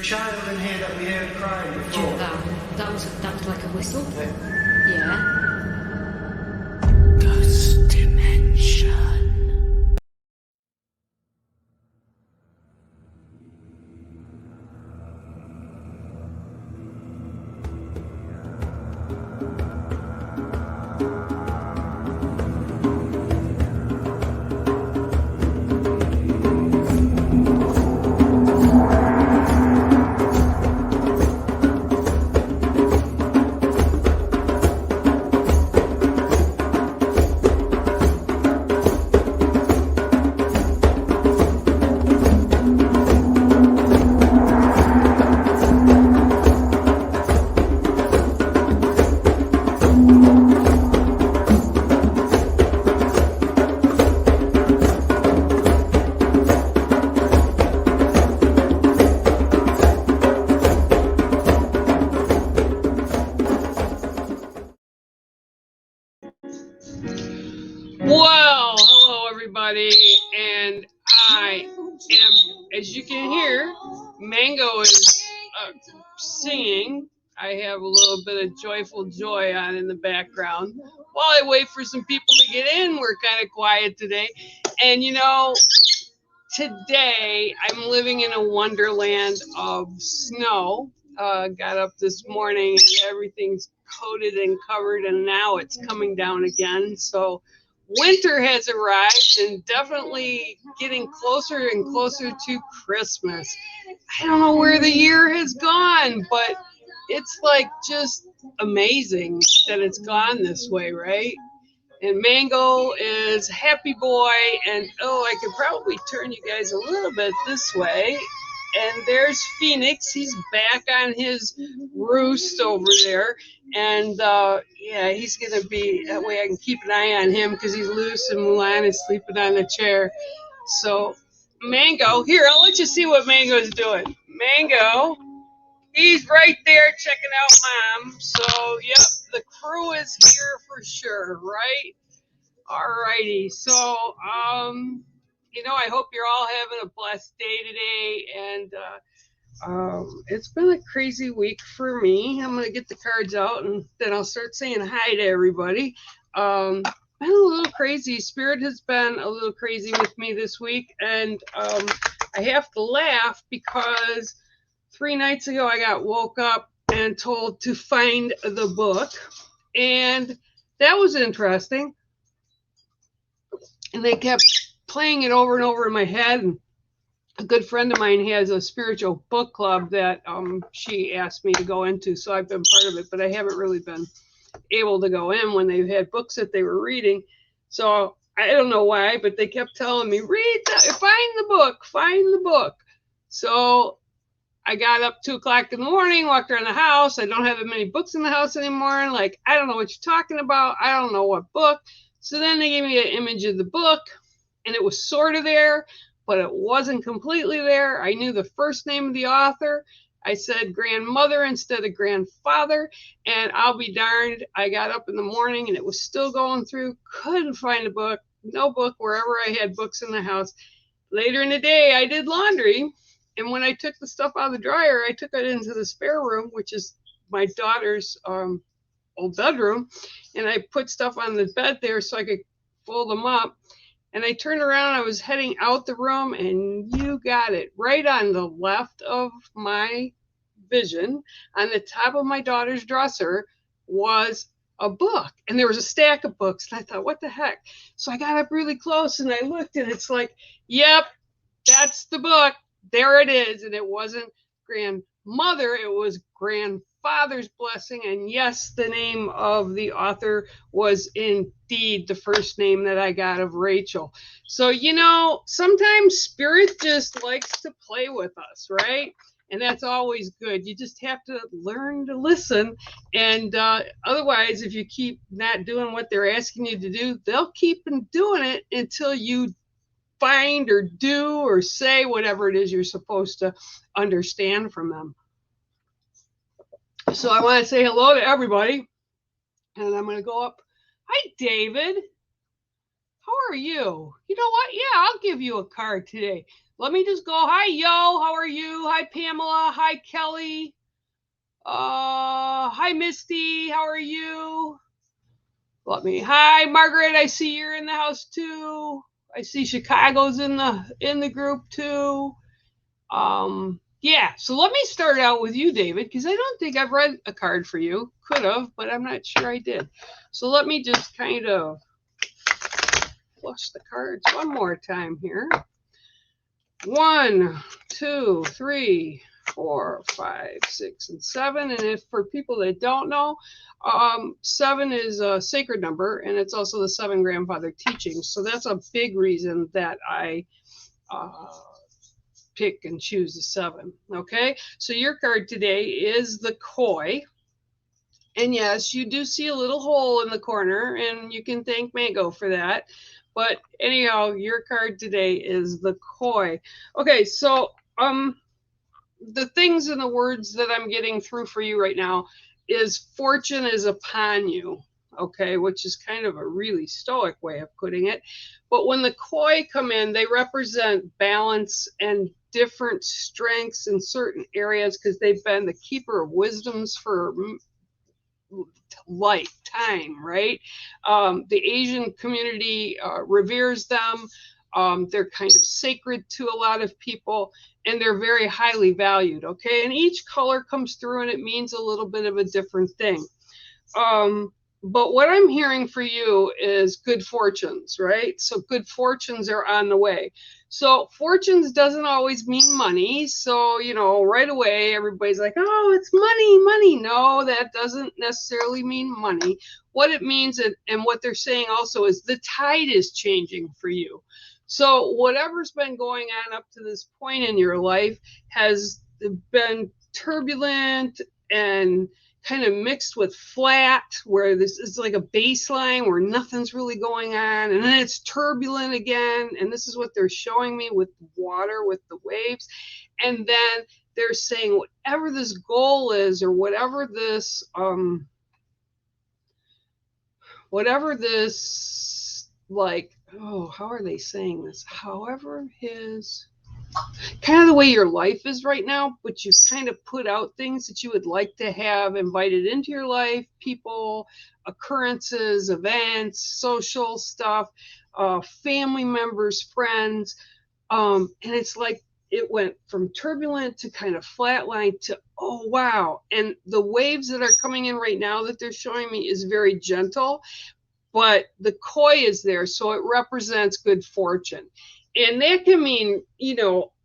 child in here that we heard crying before? That was like a whistle. Yeah. Yeah. Ghost Dimension. Well, hello everybody, and I am, as you can hear, Mango is singing. I have a little bit of Joyful Joy on in the background. While I wait for some people to get in, we're kind of quiet today. And you know, today I'm living in a wonderland of snow. Got up this morning and everything's coated and covered, and now it's coming down again. So winter has arrived and definitely getting closer and closer to Christmas. I don't know where the year has gone, but it's like just amazing that it's gone this way, right? And Mango is happy boy, and oh, I could probably turn you guys a little bit this way. And there's Phoenix. He's back on his roost over there. And yeah, he's going to be, that way I can keep an eye on him because he's loose and Mulan is sleeping on the chair. So, Mango, here, I'll let you see what Mango's doing. Mango, he's right there checking out Mom. So, yep, the crew is here for sure, right? All righty. So, you know, I hope you're all having a blessed day today, and it's been a crazy week for me. I'm going to get the cards out, and then I'll start saying hi to everybody. Been a little crazy. Spirit has been a little crazy with me this week, and I have to laugh because 3 nights ago I got woke up and told to find the book, and that was interesting. And they kept playing it over and over in my head. And a good friend of mine has a spiritual book club that she asked me to go into. So I've been part of it, but I haven't really been able to go in when they've had books that they were reading. So I don't know why, but they kept telling me, find the book, find the book. So I got up 2 o'clock in the morning, walked around the house. I don't have that many books in the house anymore. And like, I don't know what you're talking about. I don't know what book. So then they gave me an image of the book, and it was sort of there, but it wasn't completely there. I knew the first name of the author. I said grandmother instead of grandfather, and I'll be darned, I got up in the morning and it was still going through. Couldn't find a book, no book wherever I had books in the house. Later in the day, I did laundry, and when I took the stuff out of the dryer, I took it into the spare room, which is my daughter's old bedroom, and I put stuff on the bed there so I could fold them up. And I turned around, I was heading out the room, and you got it, right on the left of my vision, on the top of my daughter's dresser, was a book. And there was a stack of books, and I thought, what the heck? So I got up really close, and I looked, and it's like, yep, that's the book. There it is. And it wasn't grandmother, it was grandfather's blessing. And yes, the name of the author was indeed the first name that I got of Rachel. So, you know, sometimes spirit just likes to play with us, right? And that's always good. You just have to learn to listen. And otherwise, if you keep not doing what they're asking you to do, they'll keep doing it until you find or do or say whatever it is you're supposed to understand from them. So I want to say hello to everybody, and I'm going to go up. Hi, David. How are you? You know what? Yeah, I'll give you a card today. Let me just go. Hi, Yo. How are you? Hi, Pamela. Hi, Kelly. Hi, Misty. How are you? Hi, Margaret. I see you're in the house too. I see Chicago's in the group too. Yeah, so let me start out with you, David, because I don't think I've read a card for you. Could have, but I'm not sure I did. So let me just kind of flush the cards one more time here. 1, 2, 3, 4, 5, 6, and 7. And if for people that don't know, 7 is a sacred number, and it's also the 7 grandfather teachings. So that's a big reason that I pick and choose the 7. Okay, so your card today is the Koi. And yes, you do see a little hole in the corner, and you can thank Mango for that. But anyhow, your card today is the Koi. Okay, so the things and the words that I'm getting through for you right now is fortune is upon you. Okay, which is kind of a really stoic way of putting it. But when the Koi come in, they represent balance and different strengths in certain areas because they've been the keeper of wisdoms for lifetime, right? The Asian community reveres them. They're kind of sacred to a lot of people, and they're very highly valued. Okay, and each color comes through, and it means a little bit of a different thing. But what I'm hearing for you is good fortunes, right? So good fortunes are on the way. So fortunes doesn't always mean money. So, right away, everybody's like, oh, it's money, money. No, that doesn't necessarily mean money. What it means, and what they're saying also, is the tide is changing for you. So whatever's been going on up to this point in your life has been turbulent and kind of mixed with flat, where this is like a baseline where nothing's really going on, and then it's turbulent again, and this is what they're showing me with water, with the waves. And then they're saying whatever this goal is, or whatever this like, oh, how are they saying this? However his kind of the way your life is right now, but you've kind of put out things that you would like to have invited into your life, people, occurrences, events, social stuff, family members, friends. And it's like it went from turbulent to kind of flatline to, oh, wow. And the waves that are coming in right now that they're showing me is very gentle, but the Koi is there, so it represents good fortune. And that can mean,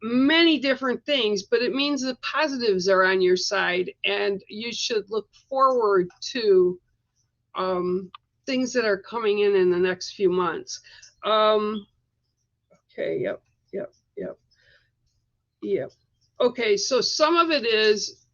many different things, but it means the positives are on your side, and you should look forward to things that are coming in the next few months. Okay, yep. Okay, so some of it is,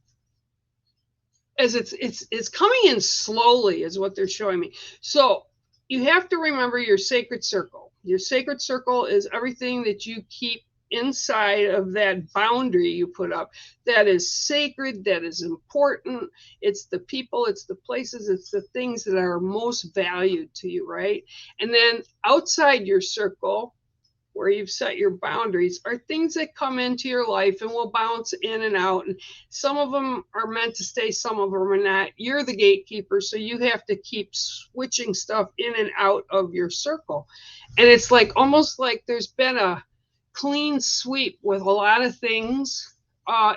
as it's coming in slowly, is what they're showing me. So you have to remember your sacred circle. Your sacred circle is everything that you keep inside of that boundary you put up that is sacred, that is important. It's the people, it's the places, it's the things that are most valued to you, right? And then outside your circle, where you've set your boundaries, are things that come into your life and will bounce in and out. And some of them are meant to stay, some of them are not. You're the gatekeeper, so you have to keep switching stuff in and out of your circle. And it's like almost like there's been a clean sweep with a lot of things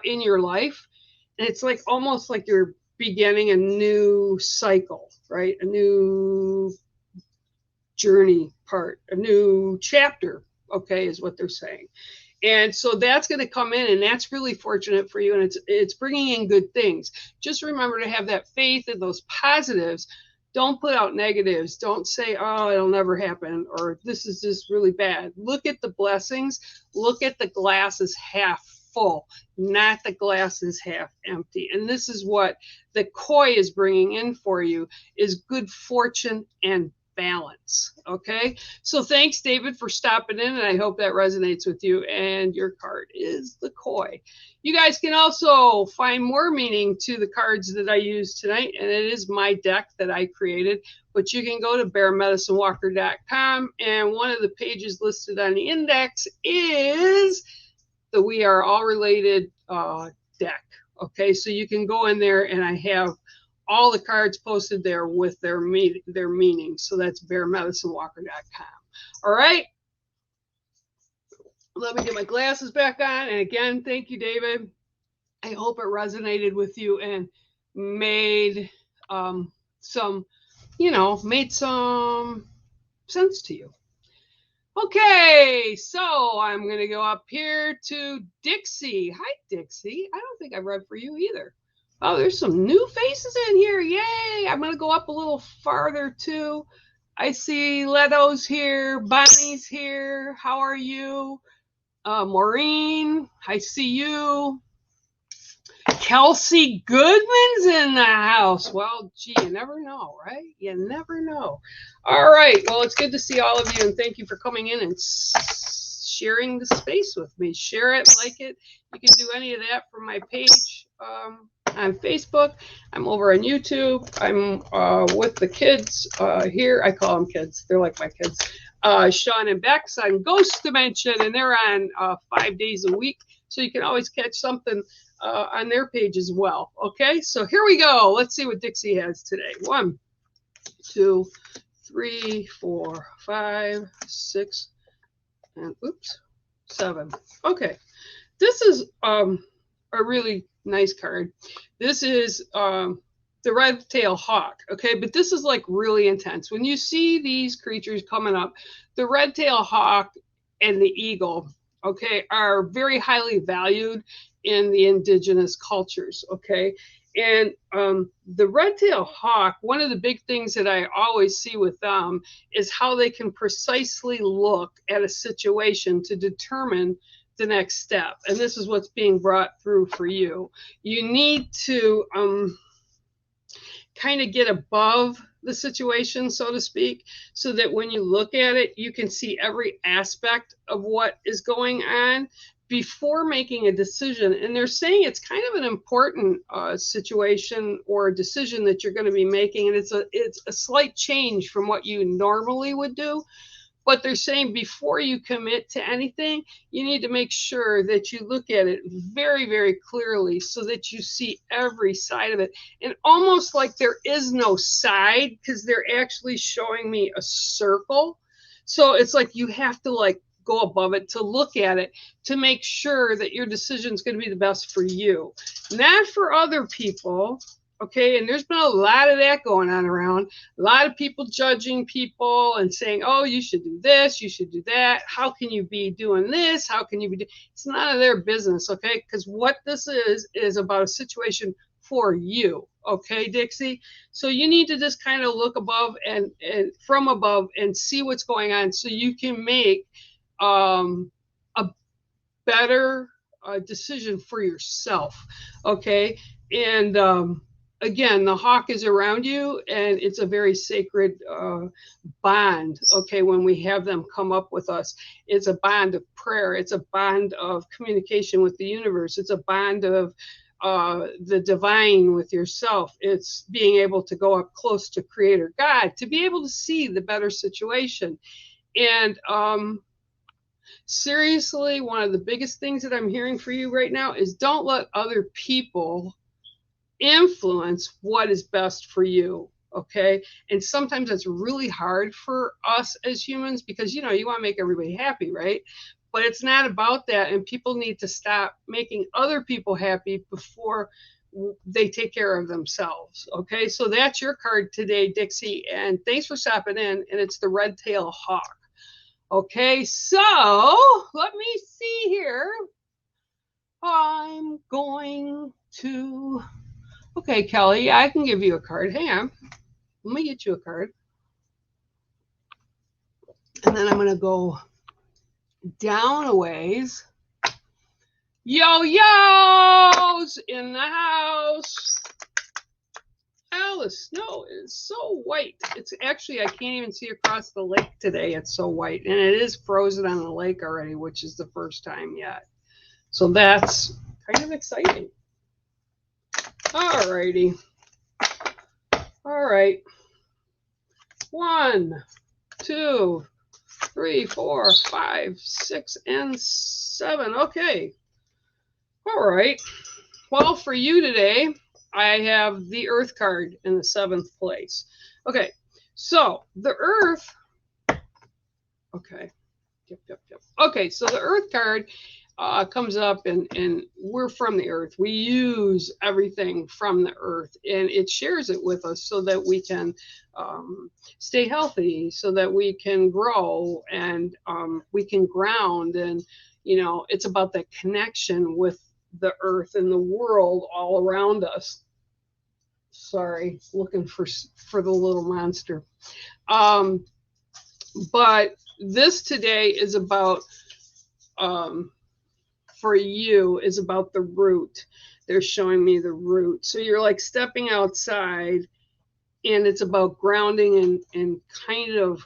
in your life. And it's like almost like you're beginning a new cycle, right? A new journey part, a new chapter. Okay, is what they're saying. And so that's going to come in, and that's really fortunate for you, and it's bringing in good things. Just remember to have that faith in those positives. Don't put out negatives. Don't say, oh, it'll never happen, or this is just really bad. Look at the blessings. Look at the glass is half full, not the glass is half empty. And this is what the Koi is bringing in for you, is good fortune and balance. Okay, so thanks, David, for stopping in, and I hope that resonates with you. And your card is the Koi. You guys can also find more meaning to the cards that I used tonight, and it is my deck that I created. But you can go to bearmedicinewalker.com, and one of the pages listed on the index is the We Are All Related deck. Okay, so you can go in there, and I have all the cards posted there with their meaning. So that's bearmedicinewalker.com. All right. Let me get my glasses back on. And again, thank you, David. I hope it resonated with you and made some, made some sense to you. Okay, so I'm going to go up here to Dixie. Hi, Dixie. I don't think I've read for you either. Oh, there's some new faces in here. Yay. I'm going to go up a little farther too. I see Leto's here. Bonnie's here. How are you? Maureen, I see you. Kelsey Goodman's in the house. Well, gee, you never know, right? You never know. All right. Well, it's good to see all of you, and thank you for coming in and sharing the space with me. Share it, like it. You can do any of that from my page on Facebook. I'm over on YouTube. I'm with the kids here. I call them kids. They're like my kids. Sean and Bex on Ghost Dimension, and they're on 5 days a week. So you can always catch something on their page as well. Okay, so here we go. Let's see what Dixie has today. 1, 2, 3, 4, 5, 6, and 7. Okay, this is a really nice card. This is the red-tailed hawk. Okay, but this is like really intense. When you see these creatures coming up, the red-tailed hawk and the eagle, okay, are very highly valued in the indigenous cultures. Okay, and the red-tailed hawk, one of the big things that I always see with them is how they can precisely look at a situation to determine the next step. And this is what's being brought through for you. You need to kind of get above the situation, so to speak, so that when you look at it, you can see every aspect of what is going on before making a decision. And they're saying it's kind of an important situation or decision that you're going to be making, and it's a slight change from what you normally would do. But they're saying before you commit to anything, you need to make sure that you look at it very, very clearly so that you see every side of it. And almost like there is no side, because they're actually showing me a circle. So it's like you have to like go above it to look at it to make sure that your decision is going to be the best for you, not for other people. Okay, and there's been a lot of that going on around. A lot of people judging people and saying, oh, you should do this, you should do that. How can you be doing this? How can you be It's none of their business, okay? Because what this is about a situation for you, okay, Dixie? So you need to just kind of look above and from above and see what's going on so you can make a better decision for yourself, okay? And again, the hawk is around you, and it's a very sacred bond, okay, when we have them come up with us. It's a bond of prayer. It's a bond of communication with the universe. It's a bond of the divine with yourself. It's being able to go up close to Creator God, to be able to see the better situation. And seriously, one of the biggest things that I'm hearing for you right now is don't let other people influence what is best for you, okay? And sometimes it's really hard for us as humans because, you want to make everybody happy, right? But it's not about that, and people need to stop making other people happy before they take care of themselves, okay? So that's your card today, Dixie, and thanks for stopping in, and it's the red-tailed hawk. Okay, so let me see here. I'm going to... Okay, Kelly, yeah, I can give you a card. Hang on. Let me get you a card. And then I'm going to go down a ways. Yo-yo's in the house. Oh, the snow is so white. It's actually, I can't even see across the lake today. It's so white. And it is frozen on the lake already, which is the first time yet. So that's kind of exciting. All righty. All right. 1, 2, 3, 4, 5, 6, and 7. Okay. All right. Well, for you today, I have the Earth card in the 7th place. Okay, so the Earth. Okay. Yep. Okay, so the Earth card comes up, and we're from the Earth. We use everything from the Earth, and it shares it with us so that we can stay healthy, so that we can grow, and we can ground. And, it's about that connection with the Earth and the world all around us. Sorry, looking for the little monster. But this today is about, for you, is about the root. They're showing me the root. So you're like stepping outside, and it's about grounding and kind of,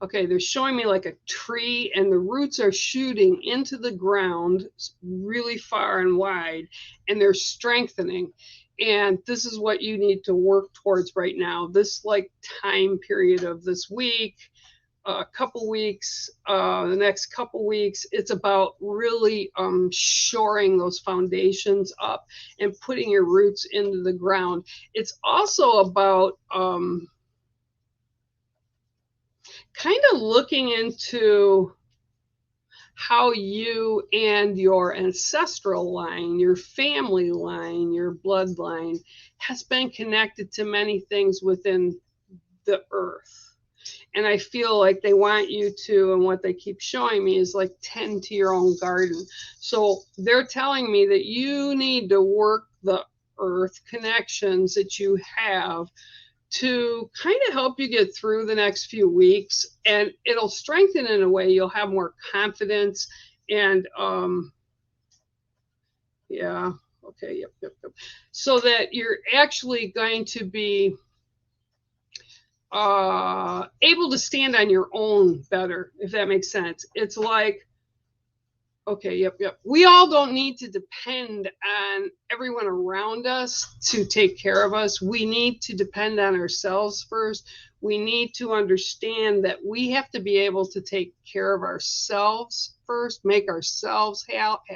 okay, they're showing me like a tree, and the roots are shooting into the ground really far and wide, and they're strengthening. And this is what you need to work towards right now. This like time period of this week, a couple weeks, the next couple weeks, it's about really shoring those foundations up and putting your roots into the ground. It's also about kind of looking into how you and your ancestral line, your family line, your bloodline has been connected to many things within the earth. And I feel like they want you to, and what they keep showing me is like tend to your own garden. So they're telling me that you need to work the earth connections that you have to kind of help you get through the next few weeks, and it'll strengthen in a way. You'll have more confidence, and yeah, okay, yep. So that you're actually going to be able to stand on your own better, if that makes sense. It's like, okay, yep. We all don't need to depend on everyone around us to take care of us. We need to depend on ourselves first. We need to understand that we have to be able to take care of ourselves first, make ourselves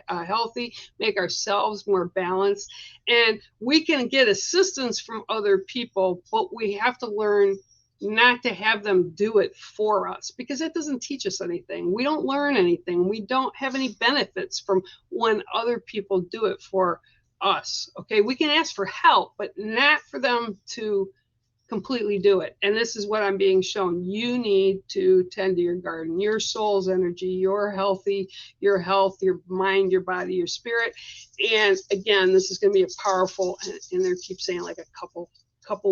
healthy, make ourselves more balanced. And we can get assistance from other people, but we have to learn not to have them do it for us, because it doesn't teach us anything. We don't learn anything. We don't have any benefits from when other people do it for us. Okay, we can ask for help, but not for them to completely do it. And this is what I'm being shown. You need to tend to your garden, your soul's energy, your health, your mind, your body, your spirit. And again, this is going to be a powerful, and they keep saying like a couple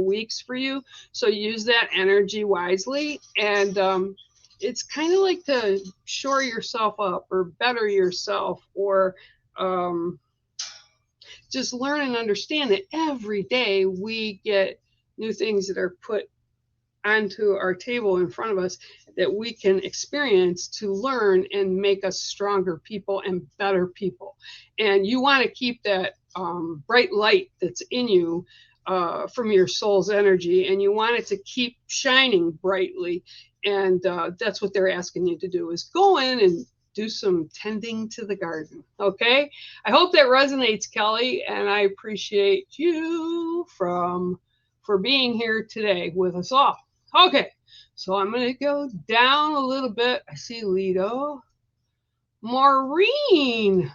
weeks for you. So use that energy wisely. And it's kind of like to shore yourself up or better yourself, or just learn and understand that every day we get new things that are put onto our table in front of us that we can experience to learn and make us stronger people and better people. And you want to keep that bright light that's in you from your soul's energy, and you want it to keep shining brightly. And that's what they're asking you to do, is go in and do some tending to the garden. Okay, I hope that resonates, Kelly, and I appreciate you for being here today with us all. Okay, so I'm going to go down a little bit. I see Lido. Maureen,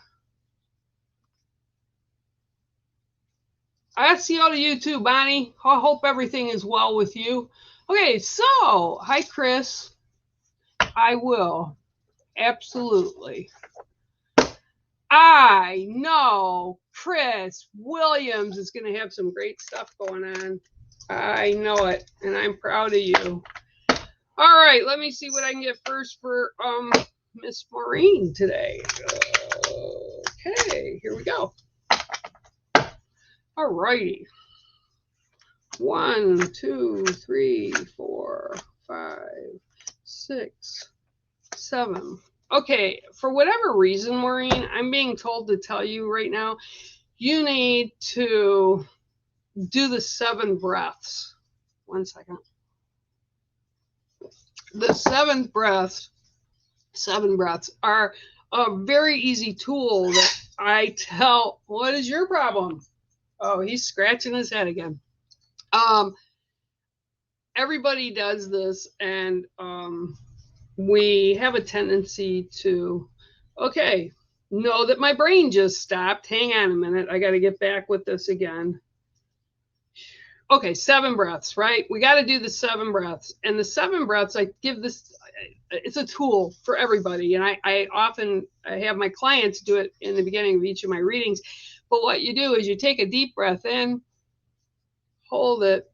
I see all of you too, Bonnie. I hope everything is well with you. Okay, so hi, Chris. I will. Absolutely. I know Chris Williams is going to have some great stuff going on. I know it, and I'm proud of you. All right, let me see what I can get first for Miss Maureen today. Okay, here we go. All righty. 1, 2, 3, 4, 5, 6, 7. Okay, for whatever reason, Maureen, I'm being told to tell you right now, you need to do the 7 breaths. 1 second. The 7 breaths are a very easy tool that I tell, what is your problem? Oh, he's scratching his head again. Everybody does this, and we have a tendency to, okay, know that my brain just stopped. Hang on a minute. I got to get back with this again. Okay, 7 breaths, right? We got to do the 7 breaths. And the 7 breaths, I give this, it's a tool for everybody. And I often have my clients do it in the beginning of each of my readings. But what you do is you take a deep breath in, hold it,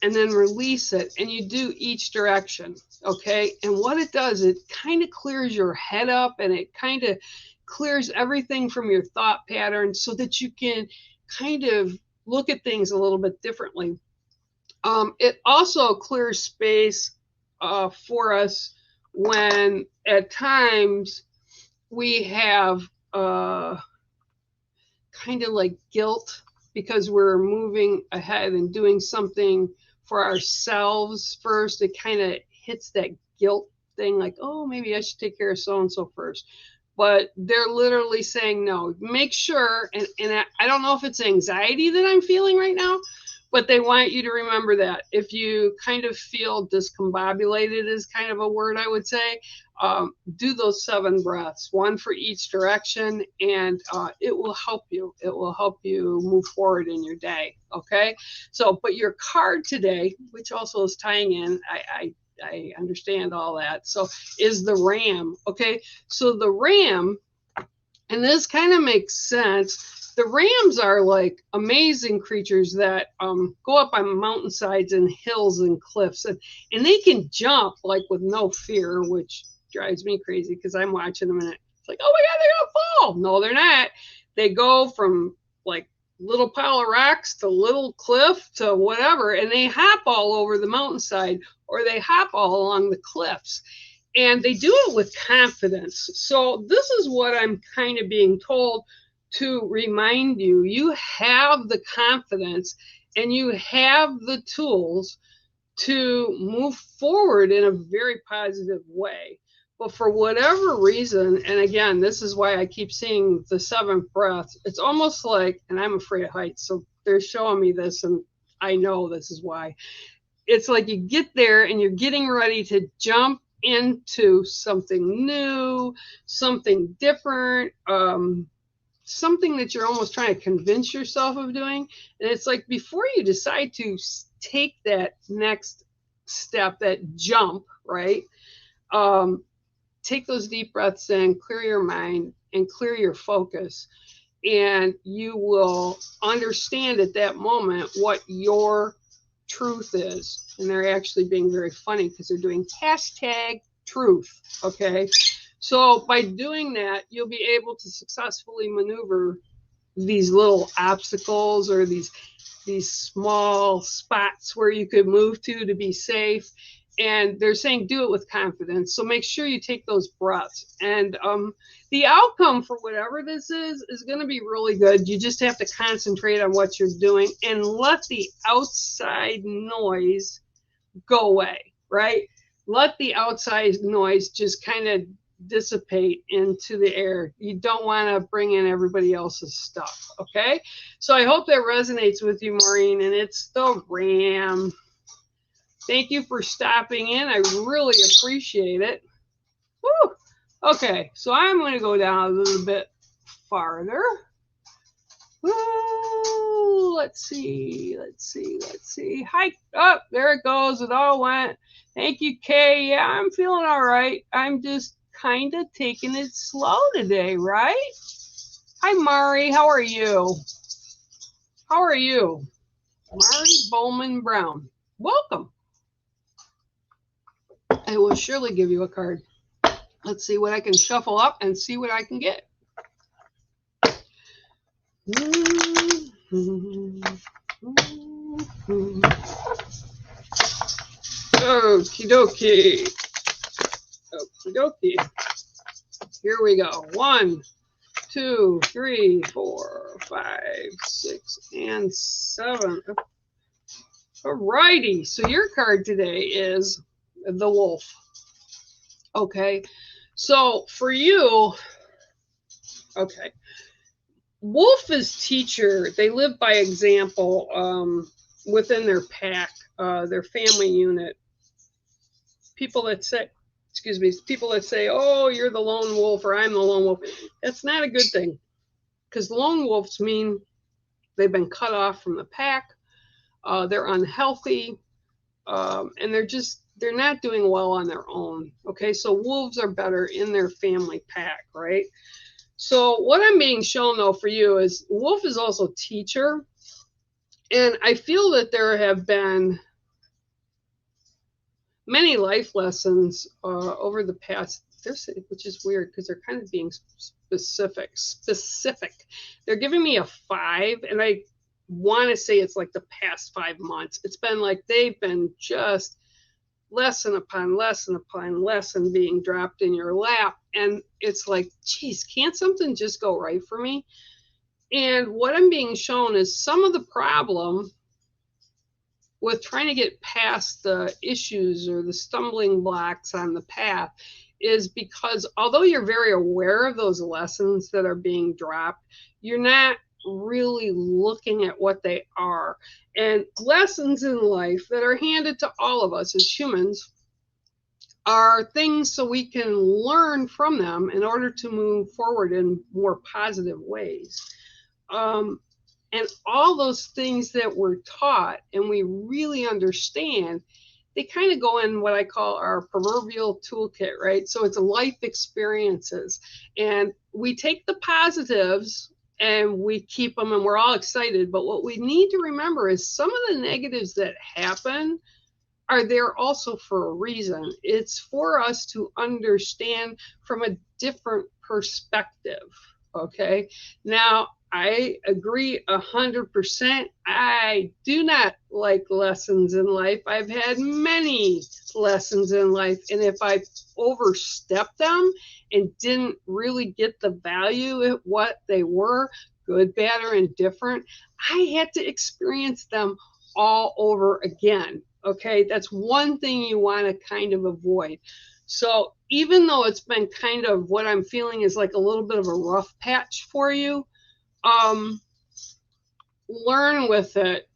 and then release it. And you do each direction, okay? And what it does, it kind of clears your head up, and it kind of clears everything from your thought pattern so that you can kind of look at things a little bit differently. It also clears space for us when at times we have kind of like guilt because we're moving ahead and doing something for ourselves first. It kind of hits that guilt thing like, oh, maybe I should take care of so-and-so first. But they're literally saying, no, make sure, and I don't know if it's anxiety that I'm feeling right now, but they want you to remember that. If you kind of feel discombobulated is kind of a word I would say, do those 7 breaths, 1 for each direction, and it will help you. It will help you move forward in your day, okay? So, but your card today, which also is tying in, I understand all that. So is the ram, okay? So the ram, and this kind of makes sense. The rams are like amazing creatures that go up on mountainsides and hills and cliffs, and they can jump like with no fear, which drives me crazy because I'm watching them and it's like, oh my God, they're gonna fall. No, they're not. They go from like little pile of rocks to little cliff to whatever, and they hop all over the mountainside or they hop all along the cliffs, and they do it with confidence. So this is what I'm kind of being told to remind you. You have the confidence and you have the tools to move forward in a very positive way. But for whatever reason, and again, this is why I keep seeing the 7th breath, it's almost like, and I'm afraid of heights, so they're showing me this, and I know this is why. It's like you get there and you're getting ready to jump into something new, something different, something that you're almost trying to convince yourself of doing. And it's like before you decide to take that next step, that jump, right? Take those deep breaths in, clear your mind, and clear your focus. And you will understand at that moment what your truth is. And they're actually being very funny because they're doing #truth. Okay. So by doing that, you'll be able to successfully maneuver these little obstacles or these small spots where you could move to be safe. And they're saying do it with confidence. So make sure you take those breaths. And the outcome for whatever this is going to be really good. You just have to concentrate on what you're doing and let the outside noise go away, right? Let the outside noise just kind of dissipate into the air. You don't want to bring in everybody else's stuff, okay? So I hope that resonates with you, Maureen, and it's the ram. Thank you for stopping in. I really appreciate it. Woo! Okay, so I'm going to go down a little bit farther. Woo! Let's see. Hi. Oh, there it goes. It all went. Thank you, Kay. Yeah, I'm feeling all right. I'm just kind of taking it slow today, right? Hi, Mari. How are you? Mari Bowman Brown. Welcome. I will surely give you a card. Let's see what I can shuffle up and see what I can get. Okie dokie. Here we go. 1, 2, 3, 4, 5, 6, and 7. Alrighty. So your card today is the wolf. Okay. So for you, okay. wolf is teacher. They live by example within their pack, their family unit. People that say, excuse me, people that say, oh, you're the lone wolf or I'm the lone wolf. That's not a good thing, because lone wolves mean they've been cut off from the pack. They're unhealthy, and they're not doing well on their own. Okay, so wolves are better in their family pack, right? So what I'm being shown though for you is wolf is also teacher, and I feel that there have been many life lessons over the past. Which is weird because they're kind of being specific. They're giving me a 5, and I want to say it's like the past 5 months. It's been like they've been just lesson upon lesson upon lesson being dropped in your lap, and it's like, geez, can't something just go right for me? And what I'm being shown is some of the problem with trying to get past the issues or the stumbling blocks on the path is because although you're very aware of those lessons that are being dropped, you're not really looking at what they are. And lessons in life that are handed to all of us as humans are things so we can learn from them in order to move forward in more positive ways. And all those things that we're taught and we really understand, they kind of go in what I call our proverbial toolkit, right? So it's life experiences. And we take the positives and we keep them and we're all excited. But what we need to remember is some of the negatives that happen are there also for a reason. It's for us to understand from a different perspective. Okay. Now, I agree 100%. I do not like lessons in life. I've had many lessons in life. And if I overstepped them and didn't really get the value of what they were, good, bad, or indifferent, I had to experience them all over again. Okay, that's one thing you want to kind of avoid. So even though it's been kind of what I'm feeling is like a little bit of a rough patch for you, learn with it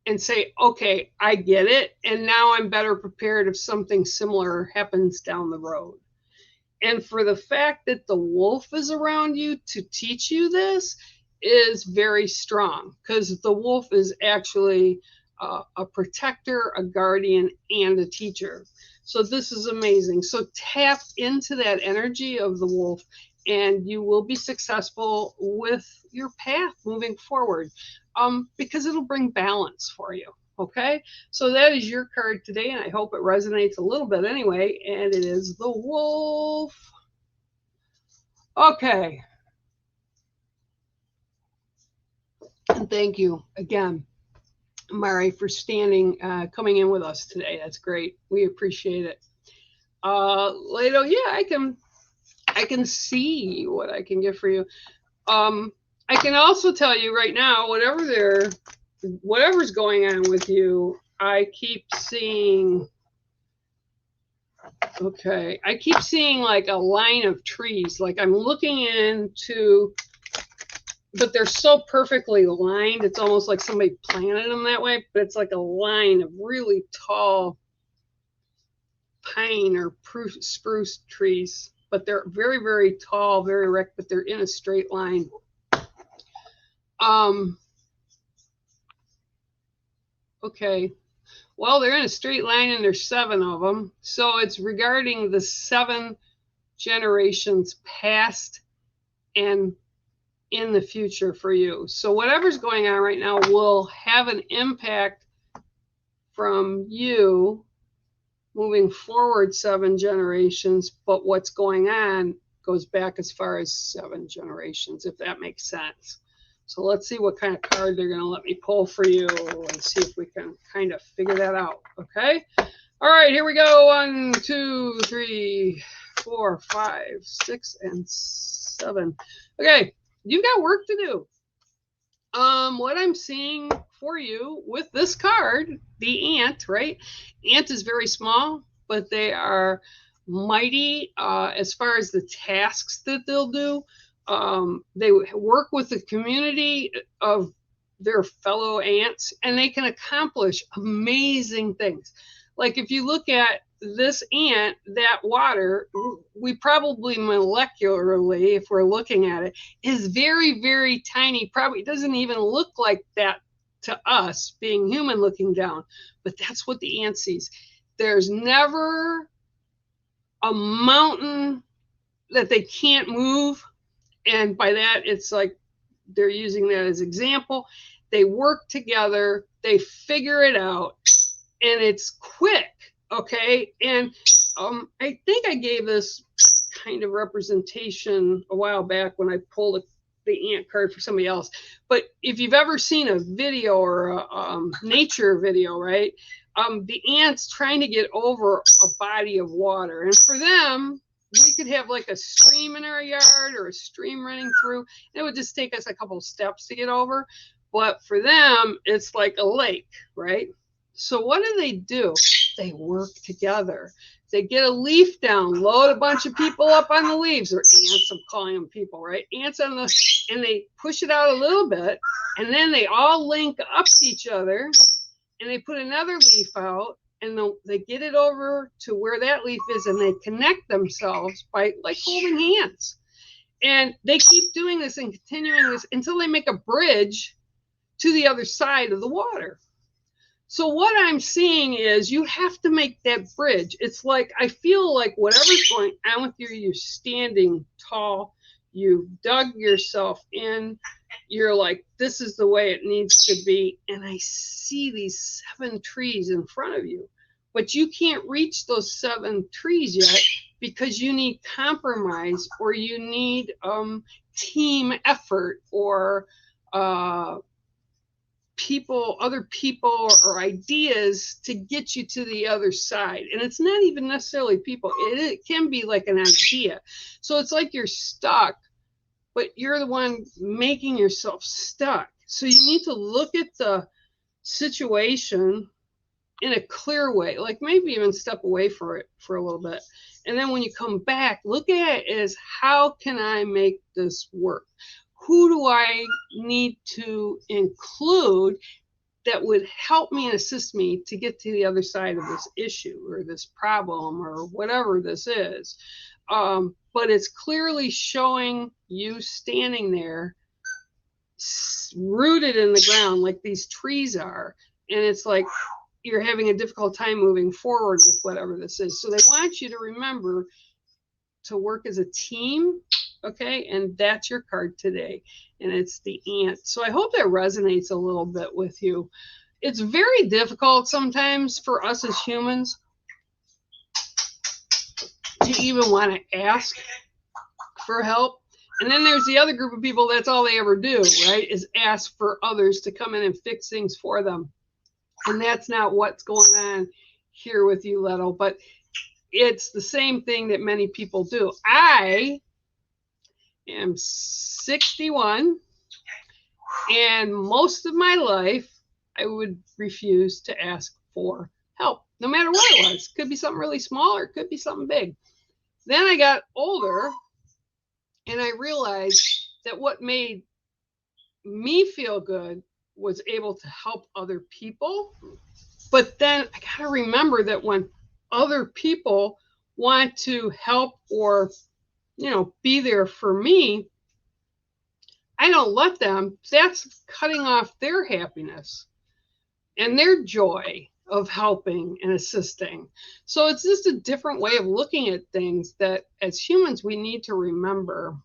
and say, okay, I get it. And now I'm better prepared if something similar happens down the road. And for the fact that the wolf is around you to teach you this is very strong, because the wolf is actually a protector, a guardian, and a teacher. So this is amazing. So tap into that energy of the wolf and you will be successful with your path moving forward, because it'll bring balance for you. Okay, so that is your card today, and I hope it resonates a little bit anyway, and it is the wolf. Okay, and thank you again, Mari, for coming in with us today. That's great. We appreciate it. Lado, yeah, I can see what I can get for you. I can also tell you right now, whatever's going on with you, I keep seeing, okay, I keep seeing like a line of trees. Like I'm looking into, but they're so perfectly lined. It's almost like somebody planted them that way, but it's like a line of really tall pine or spruce trees. But they're very, very tall, very erect, but they're in a straight line. Okay. Well, they're in a straight line and there's 7 of them. So it's regarding the 7 generations past and in the future for you. So whatever's going on right now will have an impact from you moving forward 7 generations, but what's going on goes back as far as 7 generations, if that makes sense. So let's see what kind of card they're going to let me pull for you and see if we can kind of figure that out. Okay. All right, here we go. 1, 2, 3, 4, 5, 6, and 7. Okay. You've got work to do. What I'm seeing for you with this card, the ant, right? Ant is very small, but they are mighty as far as the tasks that they'll do. They work with the community of their fellow ants, and they can accomplish amazing things. Like if you look at this ant, that water, we probably molecularly, if we're looking at it, is very, very tiny. Probably doesn't even look like that to us being human looking down, but that's what the ant sees. There's never a mountain that they can't move. And by that, it's like they're using that as example. They work together, they figure it out, and it's quick. Okay. And I think I gave this kind of representation a while back when I pulled the ant card for somebody else. But if you've ever seen a video or a nature video, right? The ants trying to get over a body of water. And for them, we could have like a stream in our yard or a stream running through. It would just take us a couple of steps to get over. But for them, it's like a lake, right? So what do? They work together. They get a leaf down, load a bunch of people up on the leaves, or ants, I'm calling them people, right? Ants on the, and they push it out a little bit, and then they all link up to each other, and they put another leaf out, and they get it over to where that leaf is, and they connect themselves by like holding hands. And they keep doing this and continuing this until they make a bridge to the other side of the water. So what I'm seeing is you have to make that bridge. It's like, I feel like whatever's going on with you, you're standing tall, you've dug yourself in, you're like, this is the way it needs to be. And I see these 7 trees in front of you, but you can't reach those 7 trees yet because you need compromise, or you need team effort, or other people or ideas to get you to the other side. And it's not even necessarily people. It can be like an idea. So it's like you're stuck, but you're the one making yourself stuck. So you need to look at the situation in a clear way, like maybe even step away for it for a little bit. And then when you come back, look at it as, how can I make this work? Who do I need to include that would help me and assist me to get to the other side of this issue or this problem or whatever this is? But it's clearly showing you standing there, rooted in the ground like these trees are. And it's like you're having a difficult time moving forward with whatever this is. So they want you to remember to work as a team. Okay, and that's your card today, and it's the ant. So I hope that resonates a little bit with you. It's very difficult sometimes for us as humans to even want to ask for help. And then there's the other group of people, that's all they ever do, right, is ask for others to come in and fix things for them. And that's not what's going on here with you, Leto, but it's the same thing that many people do. I am 61, and most of my life I would refuse to ask for help, no matter what it was. Could be something really small, or it could be something big. Then I got older, and I realized that what made me feel good was able to help other people. But then I got to remember that when other people want to help or be there for me, I don't let them. That's cutting off their happiness and their joy of helping and assisting. So it's just a different way of looking at things that as humans, we need to remember.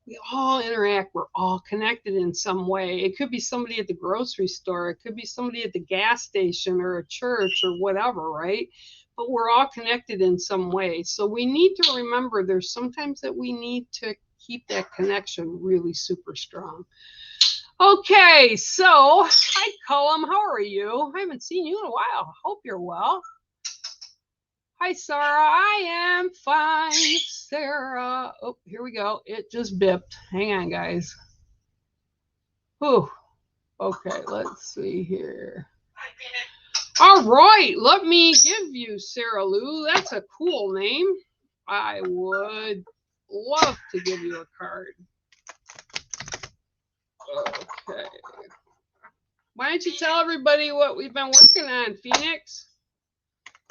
We all interact. We're all connected in some way. It could be somebody at the grocery store. It could be somebody at the gas station or a church or whatever, right? But we're all connected in some way. So we need to remember there's sometimes that we need to keep that connection really super strong. Okay, so hi, Cullum. How are you? I haven't seen you in a while. Hope you're well. Hi, Sarah. I am fine, Sarah. Oh, here we go. It just bipped. Hang on, guys. Whew. Okay, let's see here. All right, let me give you Sarah Lou. That's a cool name. I would love to give you a card. Why don't you tell everybody what we've been working on, Phoenix?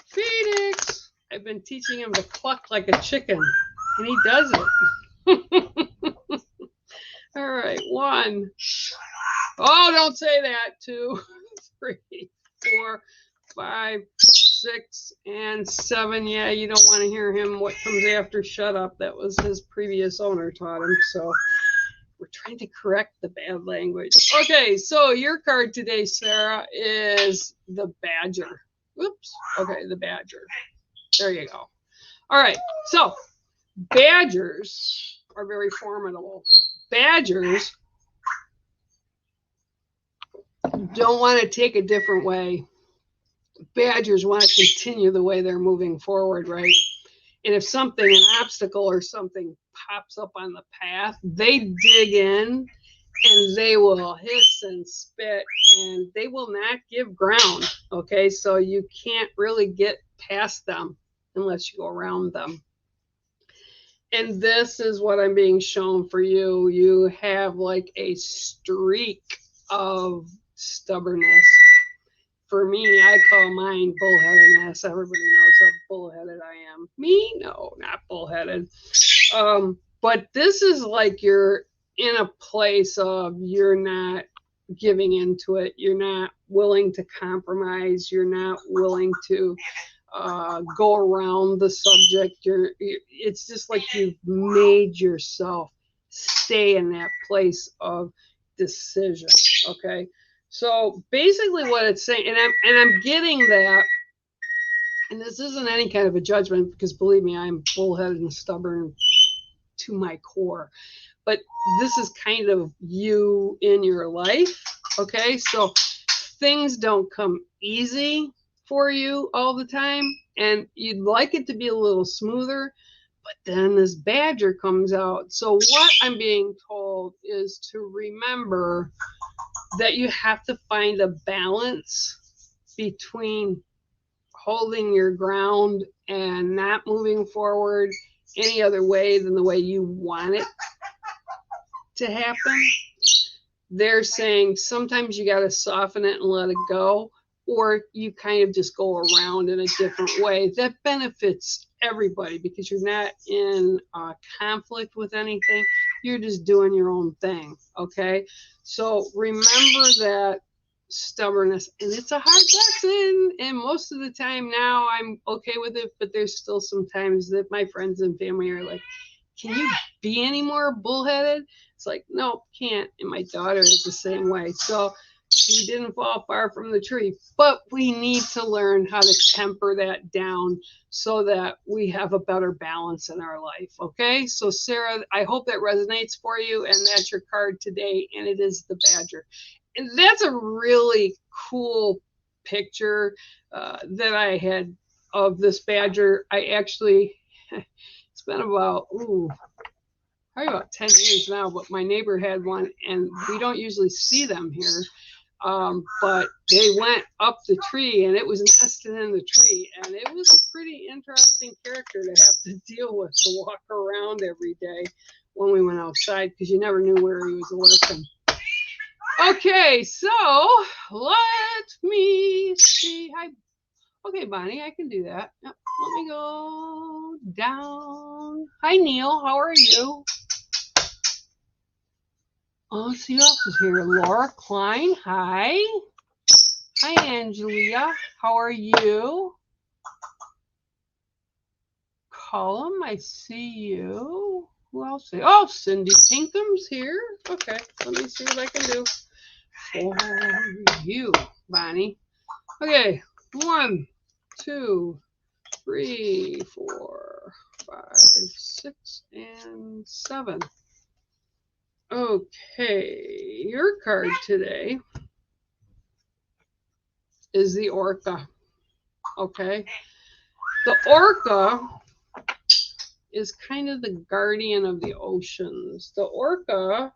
Phoenix! I've been teaching him to cluck like a chicken, and he does it. All right, 1. Oh, don't say that. 2, 3, 4, 5, 6, and 7. Yeah, you don't want to hear him. What comes after shut up? That was his previous owner taught him. So we're trying to correct the bad language. Okay, so your card today, Sarah, is the Badger. Oops. Okay, the Badger. There you go. All right, so Badgers are very formidable. Badgers don't want to take a different way. Badgers want to continue the way they're moving forward, right? And if something, an obstacle or something pops up on the path, they dig in and they will hiss and spit and they will not give ground. Okay, so you can't really get past them unless you go around them. And this is what I'm being shown for you. You have like a streak of stubbornness. For me, I call mine bullheadedness. Everybody knows how bullheaded I am. Me? No, not bullheaded. But this is like you're in a place of you're not giving into it. You're not willing to compromise. You're not willing to go around the subject. It's just like you've made yourself stay in that place of decision. Okay. So basically what it's saying, and I'm getting that, and this isn't any kind of a judgment because believe me, I'm bullheaded and stubborn to my core. But this is kind of you in your life. Okay. So things don't come easy for you all the time, and you'd like it to be a little smoother, but then this Badger comes out. So what I'm being told is to remember that you have to find a balance between holding your ground and not moving forward any other way than the way you want it to happen. They're saying sometimes you got to soften it and let it go, or you kind of just go around in a different way that benefits everybody because you're not in conflict with anything. You're just doing your own thing. Okay. So remember that stubbornness, and it's a hard lesson. And most of the time now I'm okay with it, but there's still some times that my friends and family are like, can you be any more bullheaded? It's like, no, can't. And my daughter is the same way. So she didn't fall far from the tree, but we need to learn how to temper that down so that we have a better balance in our life. Okay. So Sarah, I hope that resonates for you, and that's your card today. And it is the Badger. And that's a really cool picture that I had of this Badger. I actually, it's been about, probably about 10 years now, but my neighbor had one, and we don't usually see them here. But they went up the tree, and it was nested in the tree, and it was a pretty interesting character to have to deal with, to walk around every day when we went outside, because you never knew where he was lurking. Okay, so let me see. Hi. Okay, Bonnie, I can do that. Yep. Let me go down. Hi, Neil. How are you? Oh, let's see who else is here. Laura Klein. Hi. Hi, Angelia. How are you? Colum, I see you. Who else? Oh, Cindy Pinkham's here. Okay, let me see what I can do for you, Bonnie. Okay, 1, 2, 3, 4, 5, 6, and 7. Okay, your card today is the Orca. Okay, the Orca is kind of the guardian of the oceans. The Orca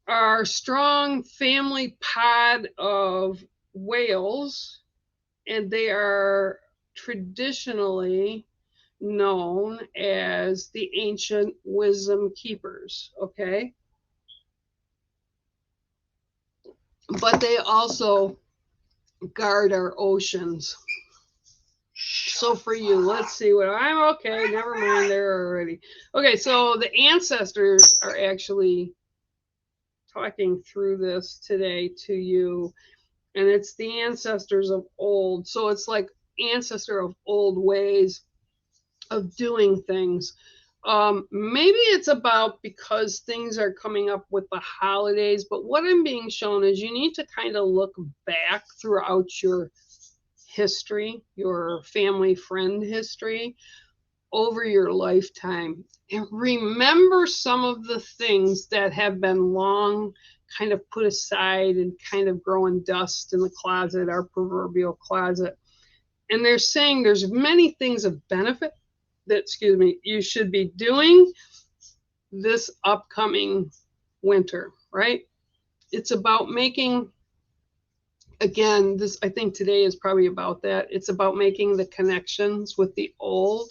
are a strong family pod of whales, and they are traditionally known as the ancient wisdom keepers. Okay. but they also guard our oceans. So for you, let's see what I'm okay. Never mind, there already. Okay, so the ancestors are actually talking through this today to you, and it's the ancestors of old. So it's like ancestor of old ways of doing things. Maybe it's about because things are coming up with the holidays, but what I'm being shown is you need to kind of look back throughout your history, your family friend history over your lifetime, and remember some of the things that have been long kind of put aside and kind of growing dust in the closet, our proverbial closet. And they're saying there's many things of benefit that, you should be doing this upcoming winter, right? It's about making, again, this, I think today is probably about that. It's about making the connections with the old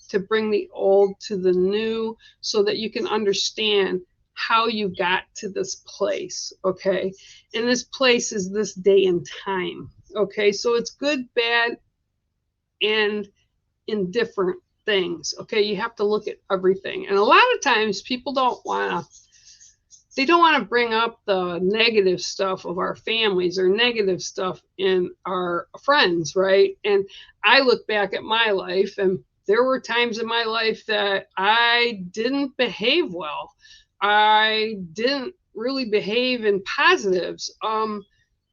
to bring the old to the new so that you can understand how you got to this place, okay? And this place is this day and time, okay? So it's good, bad, and indifferent things, okay? You have to look at everything. And a lot of times people don't want to bring up the negative stuff of our families or negative stuff in our friends, right? And I look back at my life, and there were times in my life that I didn't behave well. I didn't really behave in positives. And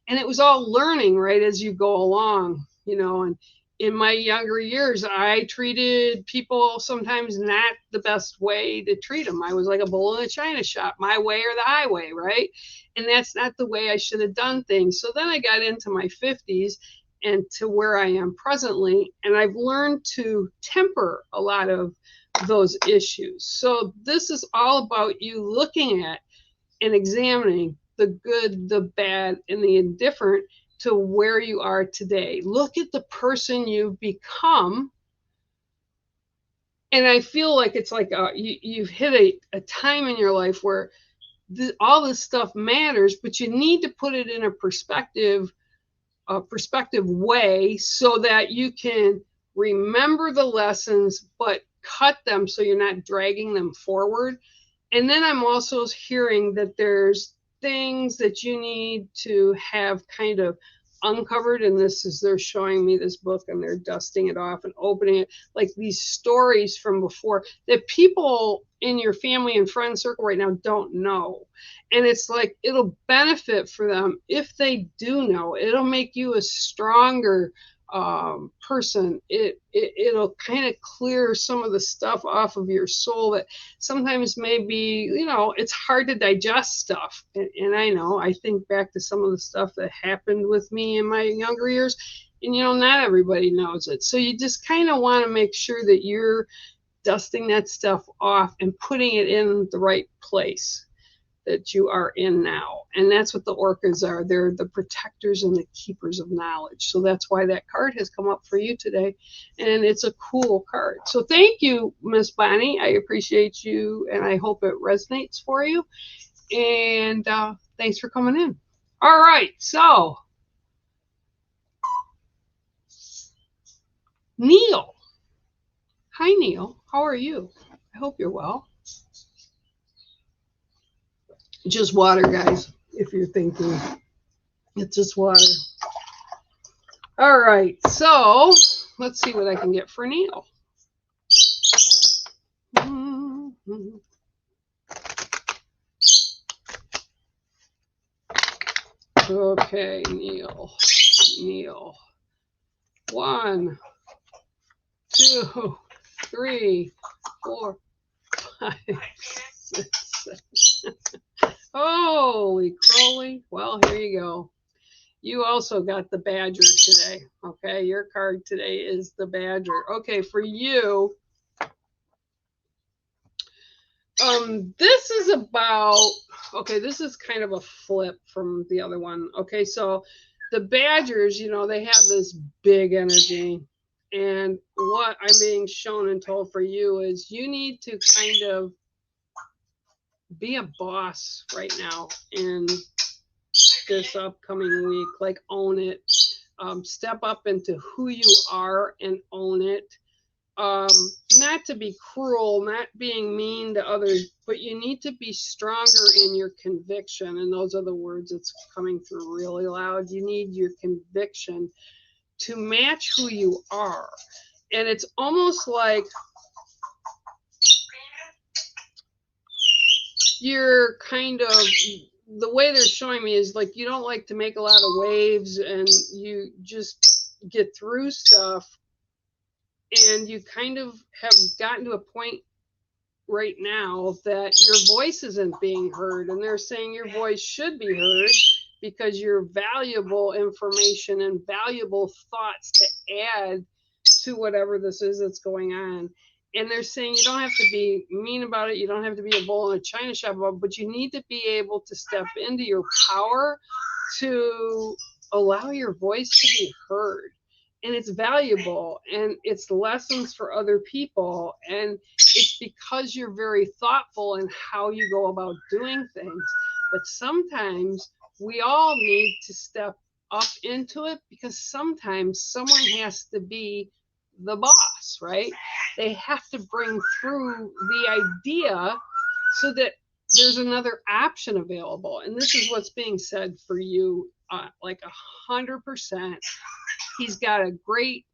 it was all learning, right, as you go along, and in my younger years, I treated people sometimes not the best way to treat them. I was like a bull in a china shop, my way or the highway, right? And that's not the way I should have done things. So then I got into my 50s and to where I am presently, and I've learned to temper a lot of those issues. So this is all about you looking at and examining the good, the bad, and the indifferent to where you are today. Look at the person you've become. And I feel like it's like you've hit a time in your life where all this stuff matters, but you need to put it in a perspective way so that you can remember the lessons, but cut them so you're not dragging them forward. And then I'm also hearing that there's things that you need to have kind of uncovered, and this is, they're showing me this book and they're dusting it off and opening it, like these stories from before that people in your family and friend circle right now don't know. And it's like it'll benefit for them if they do know. It'll make you a stronger person. It'll kind of clear some of the stuff off of your soul that sometimes maybe, it's hard to digest stuff. And I know, I think back to some of the stuff that happened with me in my younger years, and not everybody knows it. So you just kind of want to make sure that you're dusting that stuff off and putting it in the right place that you are in now. And that's what the orcas are. They're the protectors and the keepers of knowledge. So that's why that card has come up for you today. And it's a cool card. So thank you, Miss Bonnie. I appreciate you, and I hope it resonates for you. And thanks for coming in. All right, so Neil. Hi, Neil. How are you? I hope you're well. Just water, guys, if you're thinking. It's just water. All right, so let's see what I can get for Neil. Okay, Neil. 1, 2, 3, 4, 5, 6, 7. Holy Crowley. Well, here you go. You also got the Badger today. Okay, your card today is the Badger. Okay, for you, this is about, okay, this is kind of a flip from the other one. Okay, so the Badgers, they have this big energy. And what I'm being shown and told for you is you need to kind of be a boss right now and this upcoming week. Like, own it. Step up into who you are and own it. Not to be cruel, not being mean to others, but you need to be stronger in your conviction. And those are the words that's coming through really loud. You need your conviction to match who you are. And it's almost like you're kind of, the way they're showing me is like you don't like to make a lot of waves and you just get through stuff. And you kind of have gotten to a point right now that your voice isn't being heard. And they're saying your voice should be heard because you're valuable information and valuable thoughts to add to whatever this is that's going on. And they're saying you don't have to be mean about it. You don't have to be a bull in a china shop about it, but you need to be able to step into your power to allow your voice to be heard. And it's valuable, and it's lessons for other people. And it's because you're very thoughtful in how you go about doing things. But sometimes we all need to step up into it because sometimes someone has to be the boss, right? They have to bring through the idea so that there's another option available. And this is what's being said for you, like 100%. He's got a great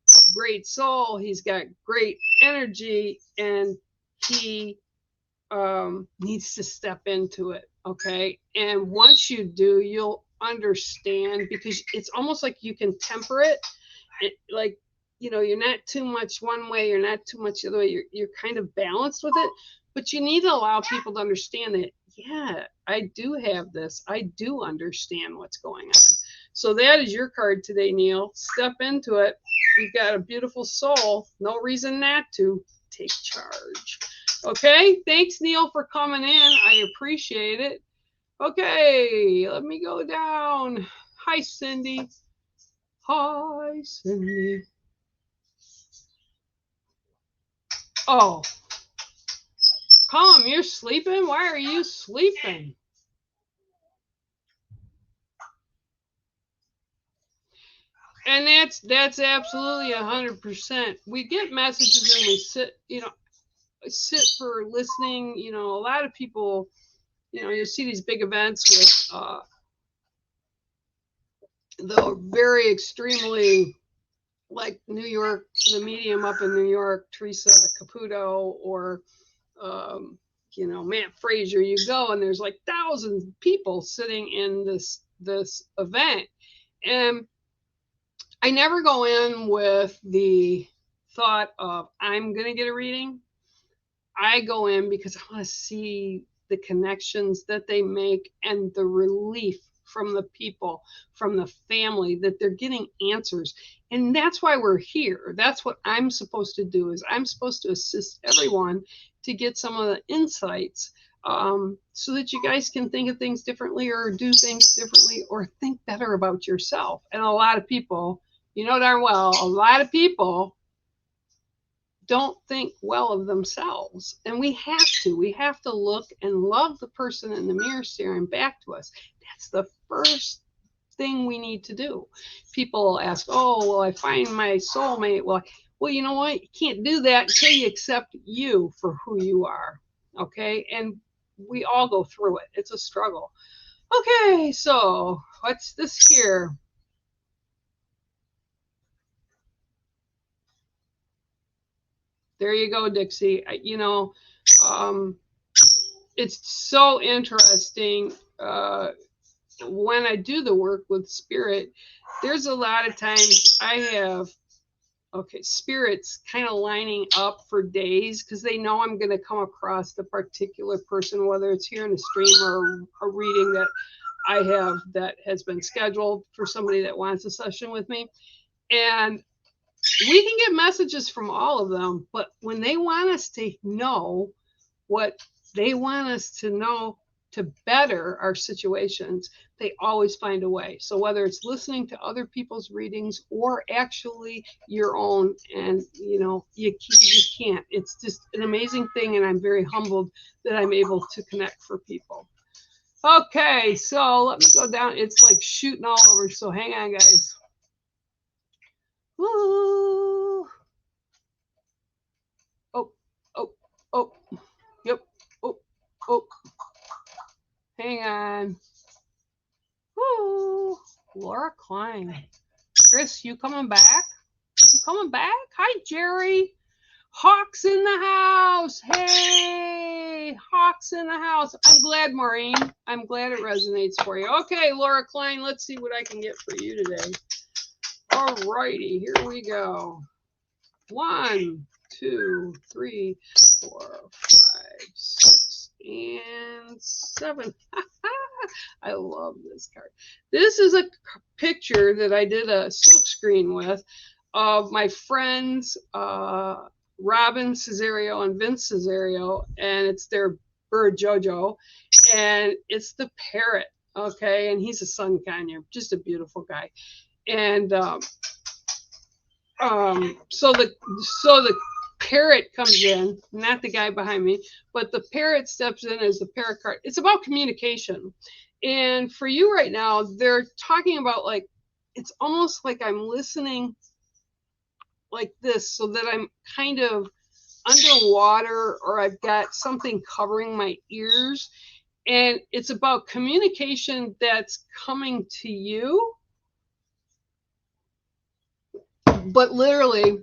soul. He's got great energy, and he needs to step into it. Okay. And once you do, you'll understand, because it's almost like you can temper it. Like, you know, you're not too much one way, you're not too much the other way. You're kind of balanced with it, but you need to allow people to understand that, yeah, I do have this. I do understand what's going on. So that is your card today, Neil. Step into it. You've got a beautiful soul. No reason not to. Take charge. Okay. Thanks, Neil, for coming in. I appreciate it. Okay. Let me go down. Hi, Cindy. Hi, Cindy. Oh. Colm, you're sleeping? Why are you sleeping? And that's absolutely 100%. We get messages and we sit for listening. You know, a lot of people, you know, you see these big events with the very extremely, like New York, the medium up in New York, Teresa Caputo, or you know, Matt Frazier. You go and there's like thousands of people sitting in this event, and I never go in with the thought of I'm going to get a reading. I go in because I want to see the connections that they make and the relief from the people, from the family, that they're getting answers. And that's why we're here. That's what I'm supposed to do, is I'm supposed to assist everyone to get some of the insights, so that you guys can think of things differently, or do things differently, or think better about yourself. And a lot of people, you know darn well, a lot of people don't think well of themselves. And we have to look and love the person in the mirror staring back to us. That's the first thing we need to do. People ask, oh, well, I find my soulmate. Well, you know what? You can't do that until you accept you for who you are. Okay. And we all go through it. It's a struggle. Okay. So what's this here? There you go, Dixie. You know, it's so interesting. When I do the work with spirit, there's a lot of times I have, spirits kind of lining up for days, because they know I'm going to come across the particular person, whether it's here in the stream or a reading that I have that has been scheduled for somebody that wants a session with me. And we can get messages from all of them, but when they want us to know what they want us to know to better our situations, they always find a way. So whether it's listening to other people's readings or actually your own, and you know, you can't. It's just an amazing thing, and I'm very humbled that I'm able to connect for people. Okay, so let me go down. It's like shooting all over, so hang on, guys. Woo. Oh, oh, oh, yep. Oh, oh, hang on. Woo. Laura Klein. Chris, you coming back? You coming back? Hi, Jerry. Hawks in the house. Hey, Hawks in the house. I'm glad, Maureen. I'm glad it resonates for you. Okay, Laura Klein, let's see what I can get for you today. All righty, here we go. 1, 2, 3, 4, 5, 6, and 7. I love this card. This is a picture that I did a silk screen with of my friends Robin Cesario and Vince Cesario, and it's their bird Jojo, and it's the parrot. Okay, and he's a sun conure, just a beautiful guy. And so the parrot comes in, not the guy behind me, but the parrot steps in as the parrot card. It's about communication. And for you right now, they're talking about like, it's almost like I'm listening like this so that I'm kind of underwater or I've got something covering my ears. And it's about communication that's coming to you. But literally,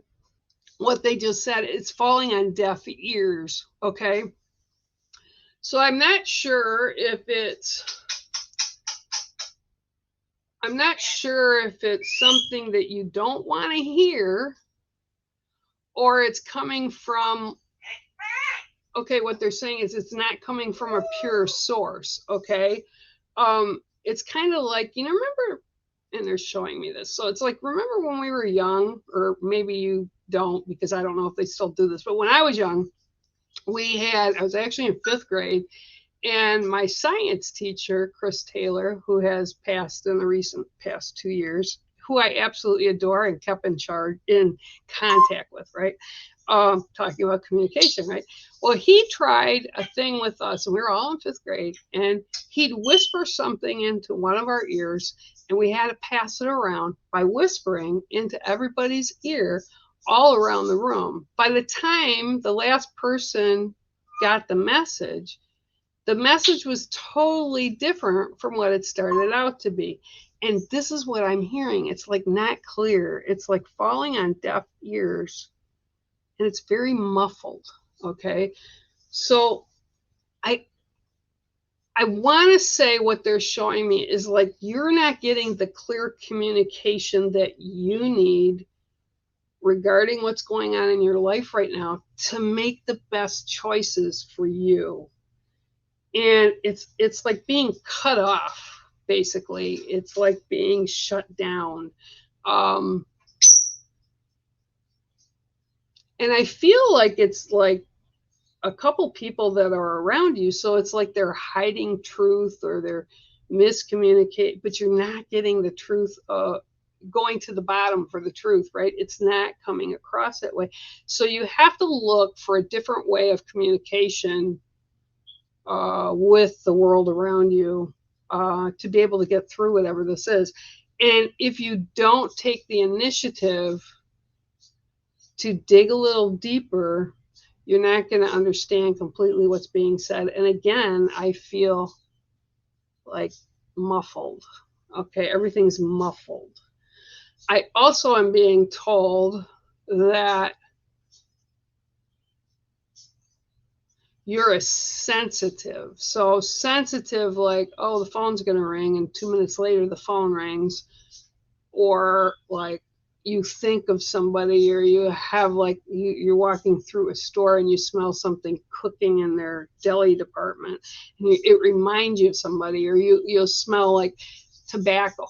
what they just said, it's falling on deaf ears. Okay. So I'm not sure if it's something that you don't want to hear, or it's coming from, okay, what they're saying is it's not coming from a pure source. Okay. It's kind of like, remember, and they're showing me this. So it's like, remember when we were young, or maybe you don't, because I don't know if they still do this, but when I was young, I was actually in 5th grade, and my science teacher, Chris Taylor, who has passed in the recent past 2 years, who I absolutely adore and kept in contact with, right? Talking about communication, right? Well, he tried a thing with us, and we were all in 5th grade, and he'd whisper something into one of our ears, and we had to pass it around by whispering into everybody's ear all around the room. By the time the last person got the message was totally different from what it started out to be. And this is what I'm hearing. It's like not clear. It's like falling on deaf ears. And it's very muffled. Okay. So I want to say what they're showing me is like you're not getting the clear communication that you need regarding what's going on in your life right now to make the best choices for you. And it's like being cut off, basically. It's like being shut down. And I feel like it's like a couple people that are around you. So it's like they're hiding truth or they're miscommunicate, but you're not getting the truth, going to the bottom for the truth, right? It's not coming across that way. So you have to look for a different way of communication with the world around you to be able to get through whatever this is. And if you don't take the initiative to dig a little deeper, you're not going to understand completely what's being said. And again, I feel like muffled. Okay, everything's muffled. I also am being told that you're a sensitive. So sensitive, like, oh, the phone's going to ring, and 2 minutes later the phone rings. Or like you think of somebody, or you have like, you're walking through a store and you smell something cooking in their deli department. And it reminds you of somebody, or you'll smell like tobacco,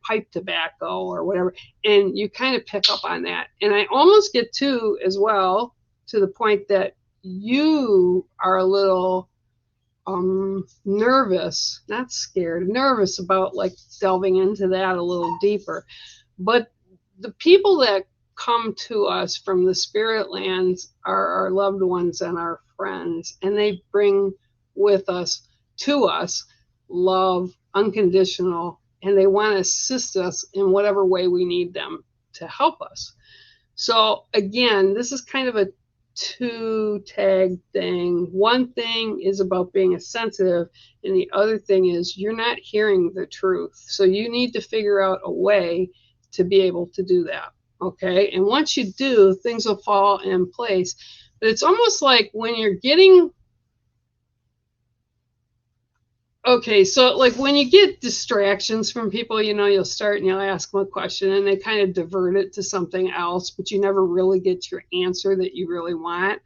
pipe tobacco or whatever. And you kind of pick up on that. And I almost get to as well to the point that you are a little nervous, not scared, nervous about like delving into that a little deeper. But the people that come to us from the spirit lands are our loved ones and our friends, and they bring with us to us love, unconditional, and they want to assist us in whatever way we need them to help us. So again, this is kind of a two-tag thing. One thing is about being a sensitive, and the other thing is you're not hearing the truth. So you need to figure out a way to be able to do that. Okay. And once you do, things will fall in place. But it's almost like when you're getting, okay, so like when you get distractions from people, you know, you'll start and you'll ask them a question and they kind of divert it to something else, but you never really get your answer that you really want.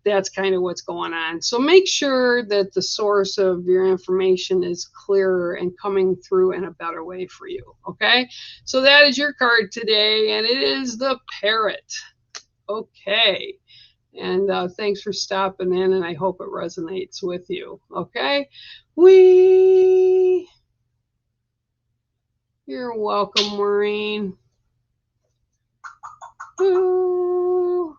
That's kind of what's going on. So make sure that the source of your information is clearer and coming through in a better way for you. Okay, so that is your card today, and it is the Parrot. Okay, and thanks for stopping in, and I hope it resonates with you. Okay, you're welcome, Maureen. Ooh.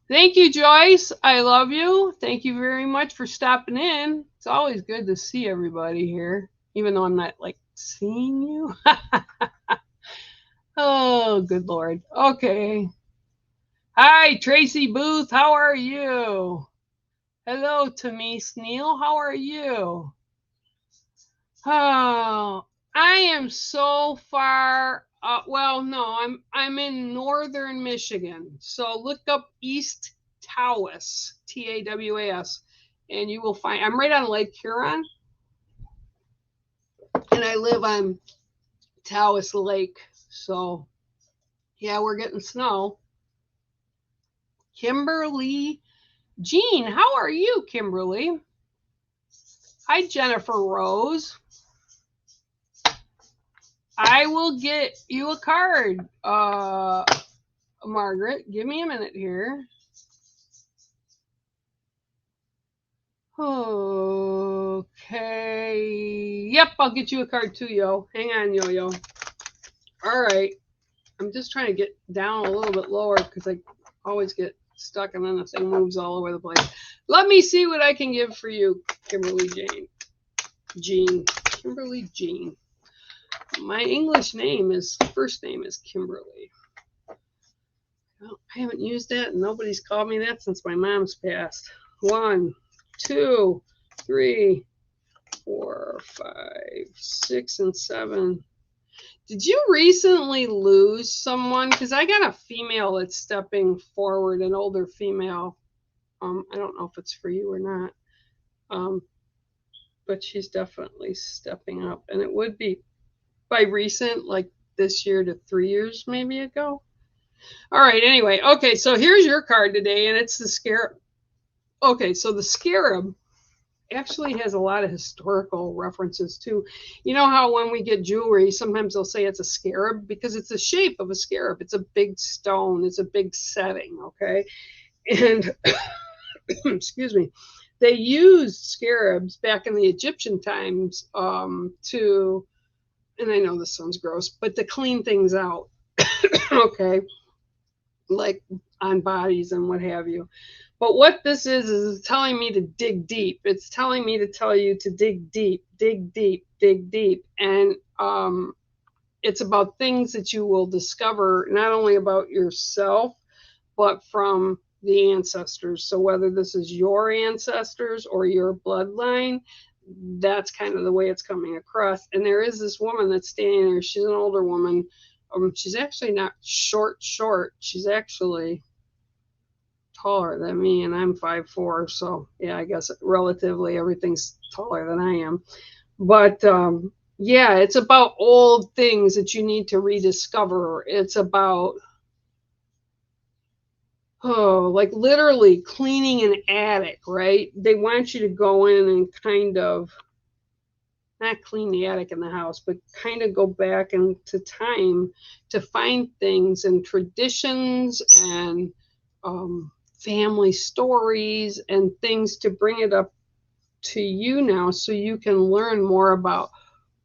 Thank you, Joyce. I love you. Thank you very much for stopping in. It's always good to see everybody here, even though I'm not like seeing you. Oh, good Lord. Okay. Hi, Tracy Booth. How are you? Hello, Tamise Neal. How are you? Oh, I am so far. Well, no, I'm in northern Michigan. So look up East Tawas, Tawas, and you will find. I'm right on Lake Huron, and I live on Tawas Lake. So, yeah, we're getting snow. Kimberly Jean, how are you, Kimberly? Hi, Jennifer Rose. I will get you a card, Margaret. Give me a minute here. Okay. Yep, I'll get you a card too, yo. Hang on, yo-yo. All right. I'm just trying to get down a little bit lower because I always get stuck and then the thing moves all over the place. Let me see what I can give for you, Kimberly Kimberly Jean. My English first name is Kimberly. Well, I haven't used that, and nobody's called me that since my mom's passed. 1, 2, 3, 4, 5, 6, and 7. Did you recently lose someone? Because I got a female that's stepping forward, an older female. I don't know if it's for you or not. But she's definitely stepping up. And it would be by recent, like this year to 3 years maybe ago. All right, anyway. Okay, so here's your card today, and it's the Scarab. Okay, so the Scarab actually has a lot of historical references too. You know how when we get jewelry, sometimes they'll say it's a scarab because it's the shape of a scarab. It's a big stone. It's a big setting, okay? And excuse me, they used scarabs back in the Egyptian times to, and I know this sounds gross, but to clean things out, okay? Like on bodies and what have you. But what this is telling me to dig deep. It's telling me to tell you to dig deep, dig deep, dig deep. And it's about things that you will discover, not only about yourself, but from the ancestors. So whether this is your ancestors or your bloodline, that's kind of the way it's coming across. And there is this woman that's standing there. She's an older woman. She's actually not short. She's actually taller than me, and I'm 5'4", so yeah, I guess relatively everything's taller than I am. But yeah, it's about old things that you need to rediscover. It's about like literally cleaning an attic, right? They want you to go in and kind of not clean the attic in the house, but kind of go back into time to find things and traditions and family stories and things to bring it up to you now so you can learn more about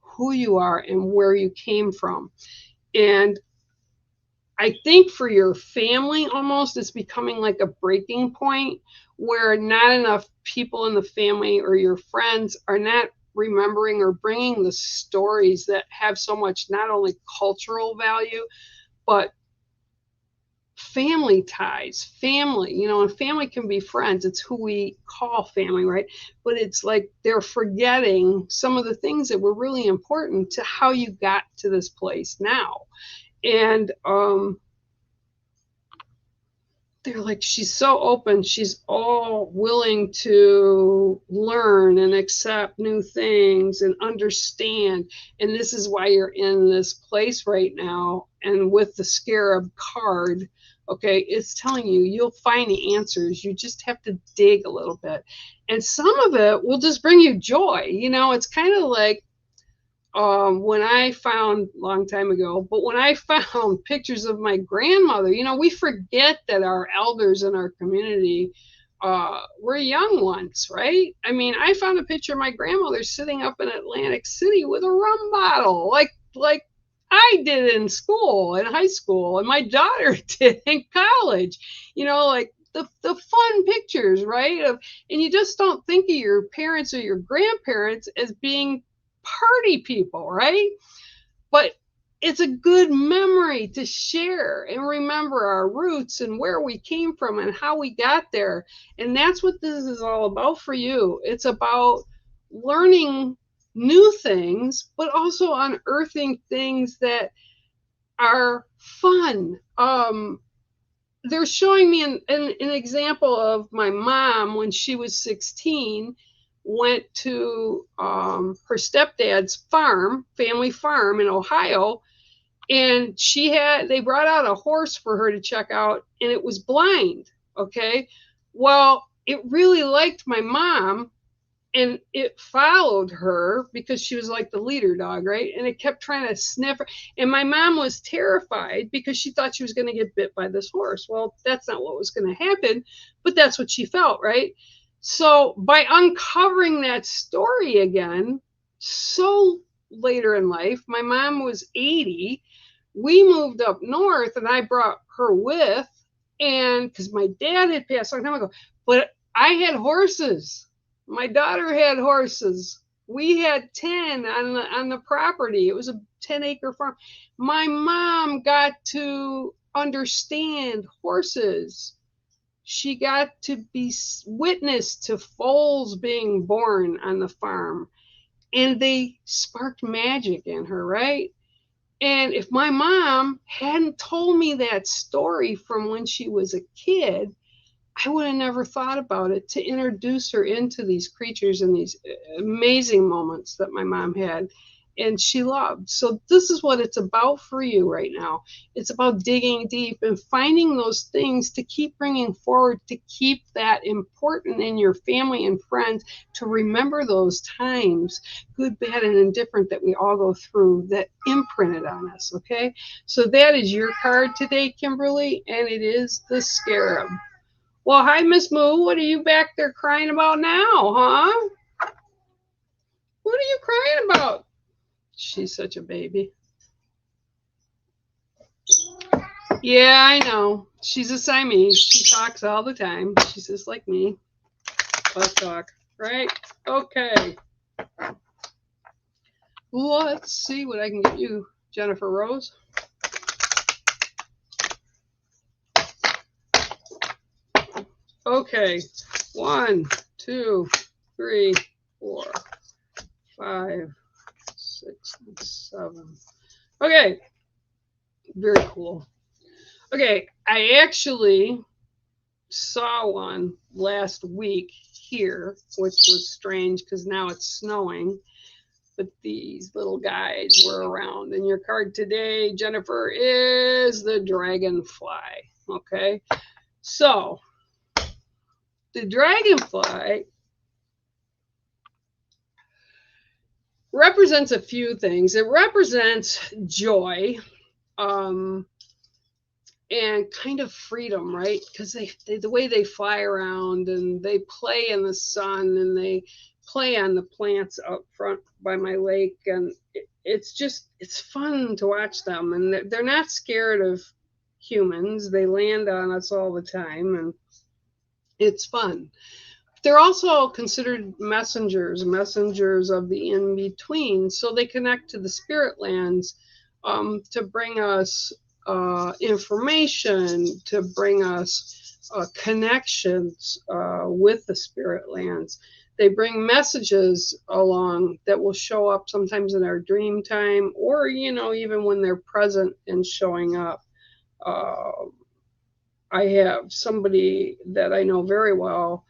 who you are and where you came from. And I think for your family almost it's becoming like a breaking point where not enough people in the family or your friends are not remembering or bringing the stories that have so much not only cultural value but family ties, family, and family can be friends. It's who we call family, right? But it's like they're forgetting some of the things that were really important to how you got to this place now. And they're like, she's so open. She's all willing to learn and accept new things and understand. And this is why you're in this place right now. And with the Scarab card, okay, it's telling you you'll find the answers. You just have to dig a little bit. And some of it will just bring you joy. It's kind of like when I found a long time ago, but when I found pictures of my grandmother, we forget that our elders in our community were young ones, right? I mean, I found a picture of my grandmother sitting up in Atlantic City with a rum bottle, like I did in school, in high school, and my daughter did in college, like the fun pictures, right? And you just don't think of your parents or your grandparents as being party people, right? But it's a good memory to share and remember our roots and where we came from and how we got there. And that's what this is all about for you. It's about learning new things, but also unearthing things that are fun. They're showing me an example of my mom when she was 16 went to her stepdad's family farm in Ohio, and they brought out a horse for her to check out, and it was blind. Okay, well, it really liked my mom, and it followed her because she was like the leader dog, right? And it kept trying to sniff her, and my mom was terrified because she thought she was going to get bit by this horse. Well, that's not what was going to happen, but that's what she felt, right? So by uncovering that story again, so later in life, my mom was 80. We moved up north and I brought her with, and because my dad had passed a long time ago, but I had horses. My daughter had horses. We had 10 on the property. It was a 10-acre farm. My mom got to understand horses. She got to be witness to foals being born on the farm, and they sparked magic in her, right? And if my mom hadn't told me that story from when she was a kid, I would have never thought about it to introduce her into these creatures and these amazing moments that my mom had and she loved. So this is what it's about for you right now. It's about digging deep and finding those things to keep bringing forward, to keep that important in your family and friends, to remember those times, good, bad, and indifferent, that we all go through that imprinted on us, okay? So that is your card today, Kimberly, and it is the Scarab. Well, hi, Miss Moo. What are you back there crying about now, huh? What are you crying about? She's such a baby. Yeah, I know. She's a Siamese. She talks all the time. She's just like me. Let's talk, right? Okay. Let's see what I can get you, Jennifer Rose. Okay. 1, 2, 3, 4, 5, 6, 7. Okay. Very cool. Okay. I actually saw one last week here, which was strange because now it's snowing. But these little guys were around. And your card today, Jennifer, is the dragonfly. Okay. So the dragonfly represents a few things. It represents joy, and kind of freedom, right? Because they the way they fly around and they play in the sun and they play on the plants up front by my lake, and it's fun to watch them, and they're not scared of humans. They land on us all the time, and it's fun. They're also considered messengers of the in-between. So they connect to the spirit lands to bring us information, to bring us connections with the spirit lands. They bring messages along that will show up sometimes in our dream time, or, even when they're present and showing up. I have somebody that I know very well,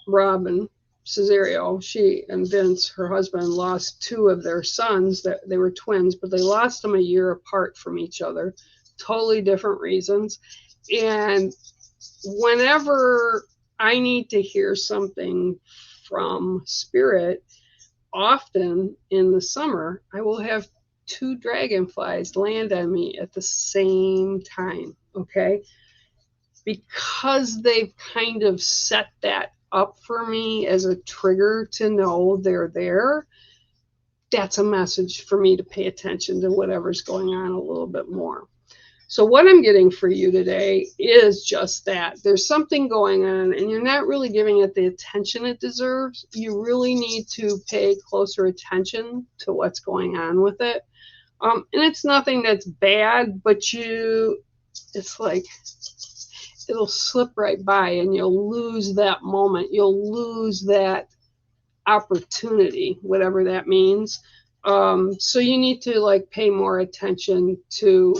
Robin Cesario. She and Vince, her husband, lost two of their sons. That they were twins, but they lost them a year apart from each other, totally different reasons. And whenever I need to hear something from spirit, often in the summer, I will have two dragonflies land on me at the same time, okay? Because they've kind of set that up for me as a trigger to know they're there, that's a message for me to pay attention to whatever's going on a little bit more. So what I'm getting for you today is just that. There's something going on and you're not really giving it the attention it deserves. You really need to pay closer attention to what's going on with it. And it's nothing that's bad, but it's like it'll slip right by and you'll lose that moment. You'll lose that opportunity, whatever that means. So you need to pay more attention to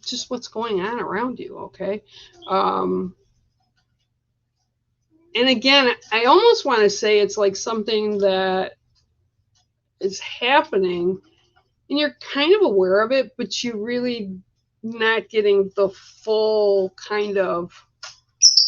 just what's going on around you, okay? And again, I almost want to say it's like something that is happening and you're kind of aware of it, but you really not getting the full kind of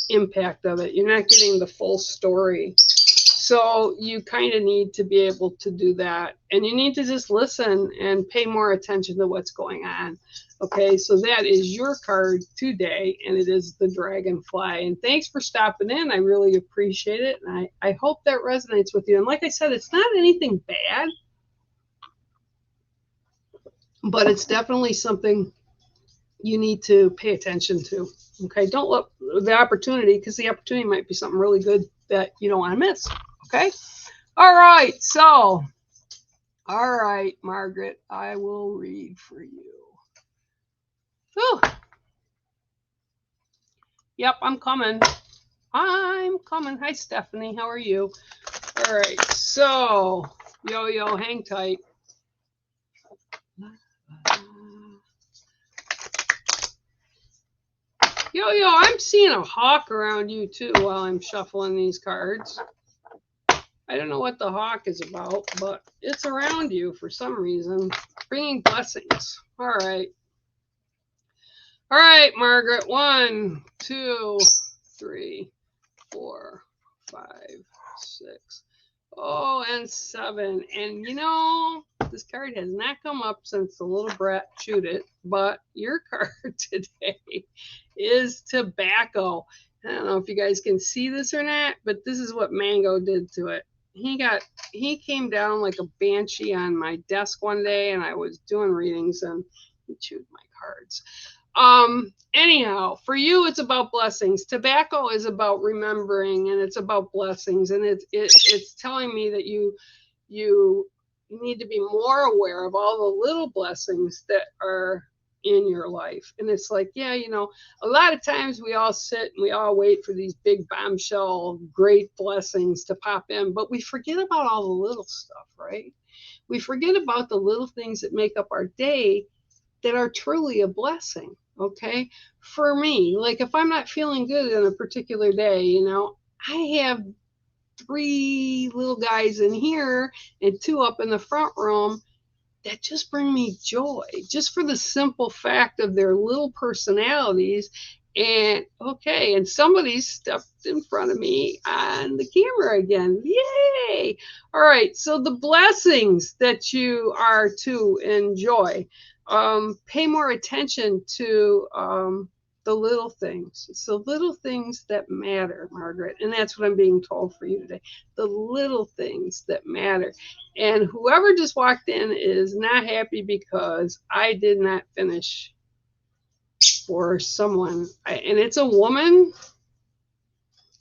impact of it. You're not getting the full story. So you kind of need to be able to do that. And you need to just listen and pay more attention to what's going on. Okay, so that is your card today, and it is the Dragonfly. And thanks for stopping in. I really appreciate it. And I hope that resonates with you. And like I said, it's not anything bad, but it's definitely something you need to pay attention to. Okay, don't look the opportunity, because the opportunity might be something really good that you don't want to miss. Okay, all right, so, all right, Margaret, I will read for you. Whew. Yep, I'm coming. Hi, Stephanie, how are you? All right, so, yo, hang tight. Yo, I'm seeing a hawk around you too while I'm shuffling these cards. I don't know what the hawk is about, but it's around you for some reason, bringing blessings. All right. All right, Margaret. 1, 2, 3, 4, 5, 6. Oh, and 7. And this card has not come up since the little brat chewed it, but your card today is tobacco. I don't know if you guys can see this or not, but this is what Mango did to it. He came down like a banshee on my desk one day, and I was doing readings, and he chewed my cards. Anyhow, for you, it's about blessings. Tobacco is about remembering, and it's about blessings, and it's telling me that you need to be more aware of all the little blessings that are in your life. And it's like, yeah, a lot of times we all sit and we all wait for these big bombshell great blessings to pop in, but we forget about all the little stuff, right? We forget about the little things that make up our day that are truly a blessing. Okay, for me, like if I'm not feeling good in a particular day, I have 3 little guys in here and 2 up in the front room that just bring me joy, just for the simple fact of their little personalities. And somebody stepped in front of me on the camera again. Yay! All right, so the blessings that you are to enjoy. Pay more attention to the little things. It's the little things that matter, Margaret. And that's what I'm being told for you today. The little things that matter. And whoever just walked in is not happy because I did not finish for someone. And it's a woman.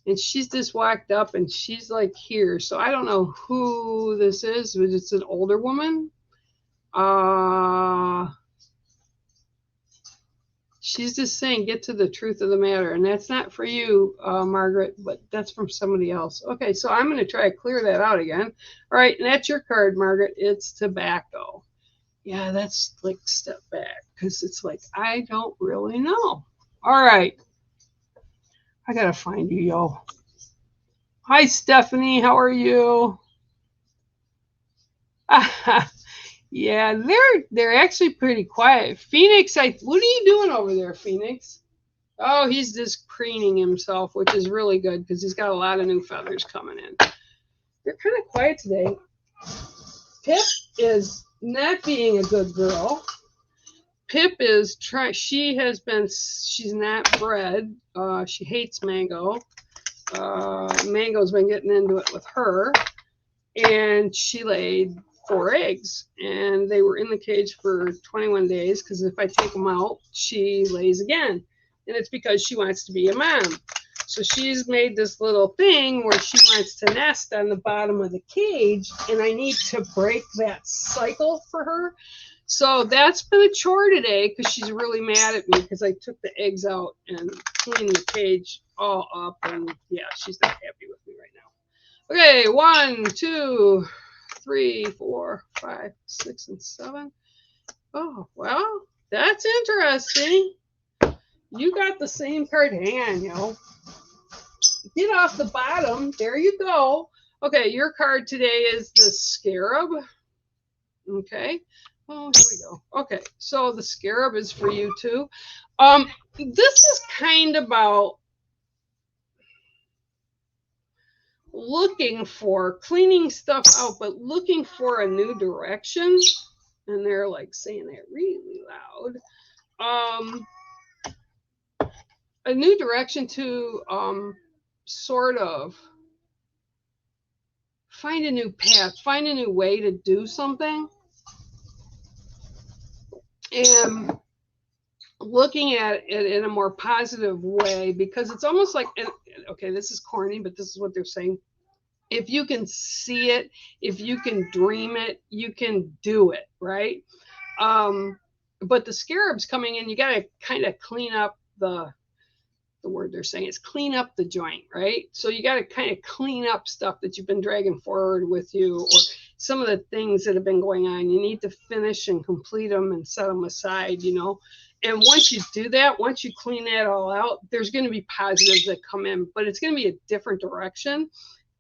And she's just walked up and she's like here. So I don't know who this is, but it's an older woman. She's just saying, get to the truth of the matter. And that's not for you, Margaret, but that's from somebody else. Okay, so I'm going to try to clear that out again. All right, and that's your card, Margaret. It's tobacco. Yeah, that's like step back because it's like, I don't really know. All right. I got to find you, yo. Hi, Stephanie. How are you? Yeah, they're actually pretty quiet. Phoenix, what are you doing over there, Phoenix? Oh, he's just preening himself, which is really good because he's got a lot of new feathers coming in. They're kind of quiet today. Pip is not being a good girl. Pip is she's not bred. She hates Mango. Mango's been getting into it with her, and she laid 4 eggs, and they were in the cage for 21 days because if I take them out, she lays again, and it's because she wants to be a mom. So she's made this little thing where she wants to nest on the bottom of the cage, and I need to break that cycle for her. So that's been a chore today because she's really mad at me because I took the eggs out and cleaned the cage all up, and yeah, she's not happy with me right now. Okay, 1, 2, 3, 4, 5, 6, and 7. Oh, well, that's interesting. You got the same card. Hang on, yo. Get off the bottom. There you go. Okay, your card today is the Scarab. Okay. Oh, here we go. Okay, so the Scarab is for you too. This is kind of about looking for cleaning stuff out, but looking for a new direction. And they're like saying that really loud. A new direction to sort of find a new path, find a new way to do something. And looking at it in a more positive way, because it's almost like, okay, this is corny, but this is what they're saying. If you can see it, if you can dream it, you can do it, right? But the Scarab's coming in, you got to kind of clean up the word they're saying is clean up the joint, right? So you got to kind of clean up stuff that you've been dragging forward with you, or some of the things that have been going on. You need to finish and complete them and set them aside, you know. And once you do that, once you clean that all out, there's going to be positives that come in, but it's going to be a different direction.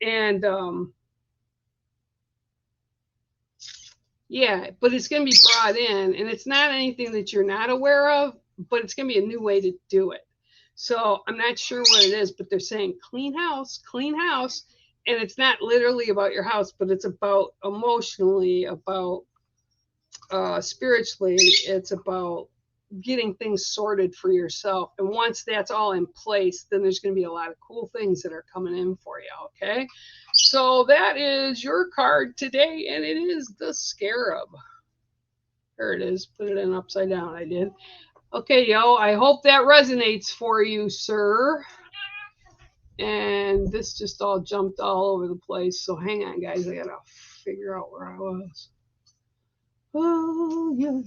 And yeah, but it's going to be brought in, and it's not anything that you're not aware of, but it's going to be a new way to do it. So I'm not sure what it is, but they're saying clean house, and it's not literally about your house, but it's about emotionally, about spiritually, it's about getting things sorted for yourself. And once that's all in place, then there's going to be a lot of cool things that are coming in for you, okay? So that is your card today, and it is the Scarab. There it is. Put it in upside down. I did. Okay, yo, I hope that resonates for you, sir. And this just all jumped all over the place. So hang on, guys. I got to figure out where I was. Oh, yeah.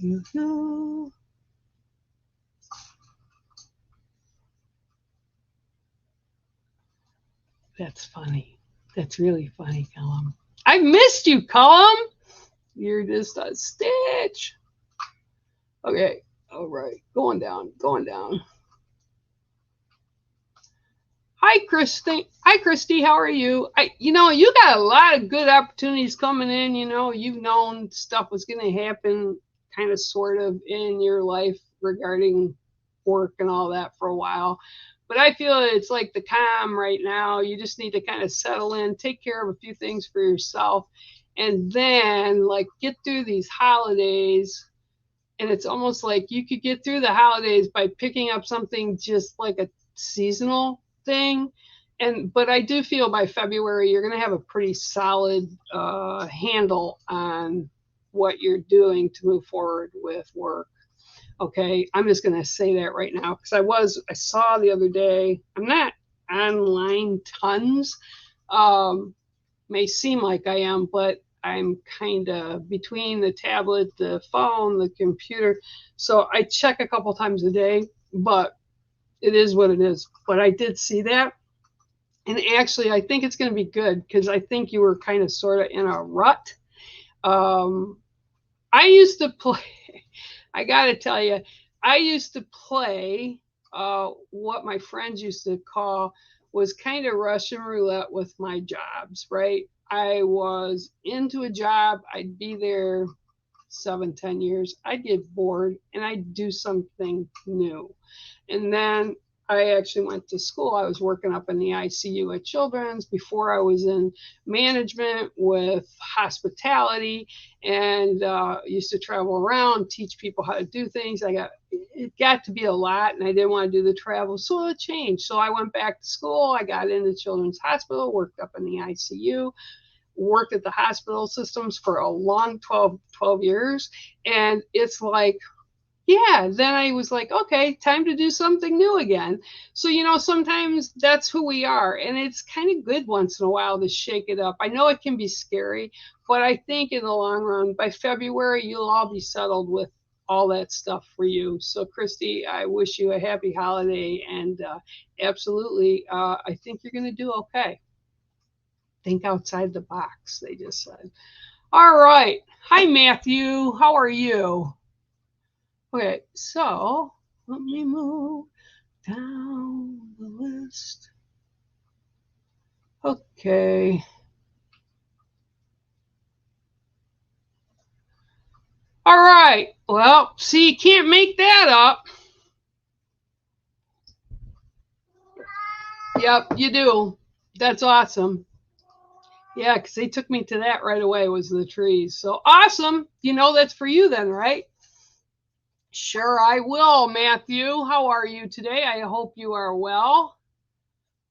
That's funny. That's really funny, Cullum. I missed you, Cullum. You're just a stitch. Okay. All right. Going down. Hi, Christy. How are you? You got a lot of good opportunities coming in. You know, you've known stuff was going to happen kind of sort of in your life regarding work and all that for a while. But I feel it's like the calm right now. You just need to kind of settle in, take care of a few things for yourself, and then like get through these holidays And it's almost like you could get through the holidays by picking up something just like a seasonal thing. But I do feel by February you're going to have a pretty solid handle on what you're doing to move forward with work. Okay, I'm just going to say that right now because I saw the other day, I'm not online tons. May seem like I am, but I'm kind of between the tablet, the phone, the computer. So I check a couple times a day, but it is what it is. But I did see that. And actually, I think it's going to be good because I think you were kind of sort of in a rut. I used to play, I got to tell you, I used to play what my friends used to call was kind of Russian roulette with my jobs, right? I was into a job, I'd be there 7-10 years, I'd get bored and I'd do something new. And then I actually went to school. I was working up in the ICU at Children's before I was in management with hospitality, and used to travel around, teach people how to do things. It got to be a lot, and I didn't want to do the travel, so it changed. So I went back to school. I got into Children's Hospital, worked up in the ICU, worked at the hospital systems for a long 12 years, and it's like, yeah, then I was like, okay, time to do something new again. So, sometimes that's who we are. And it's kind of good once in a while to shake it up. I know it can be scary, but I think in the long run, by February, you'll all be settled with all that stuff for you. So, Christy, I wish you a happy holiday. And absolutely, I think you're going to do okay. Think outside the box, they just said. All right. Hi, Matthew. How are you? Okay, so let me move down the list. Okay. All right. Well, see, you can't make that up. Yep, you do. That's awesome. Yeah, because they took me to that right away, was the trees. So awesome. That's for you then, right? Sure, I will, Matthew. How are you today? I hope you are well.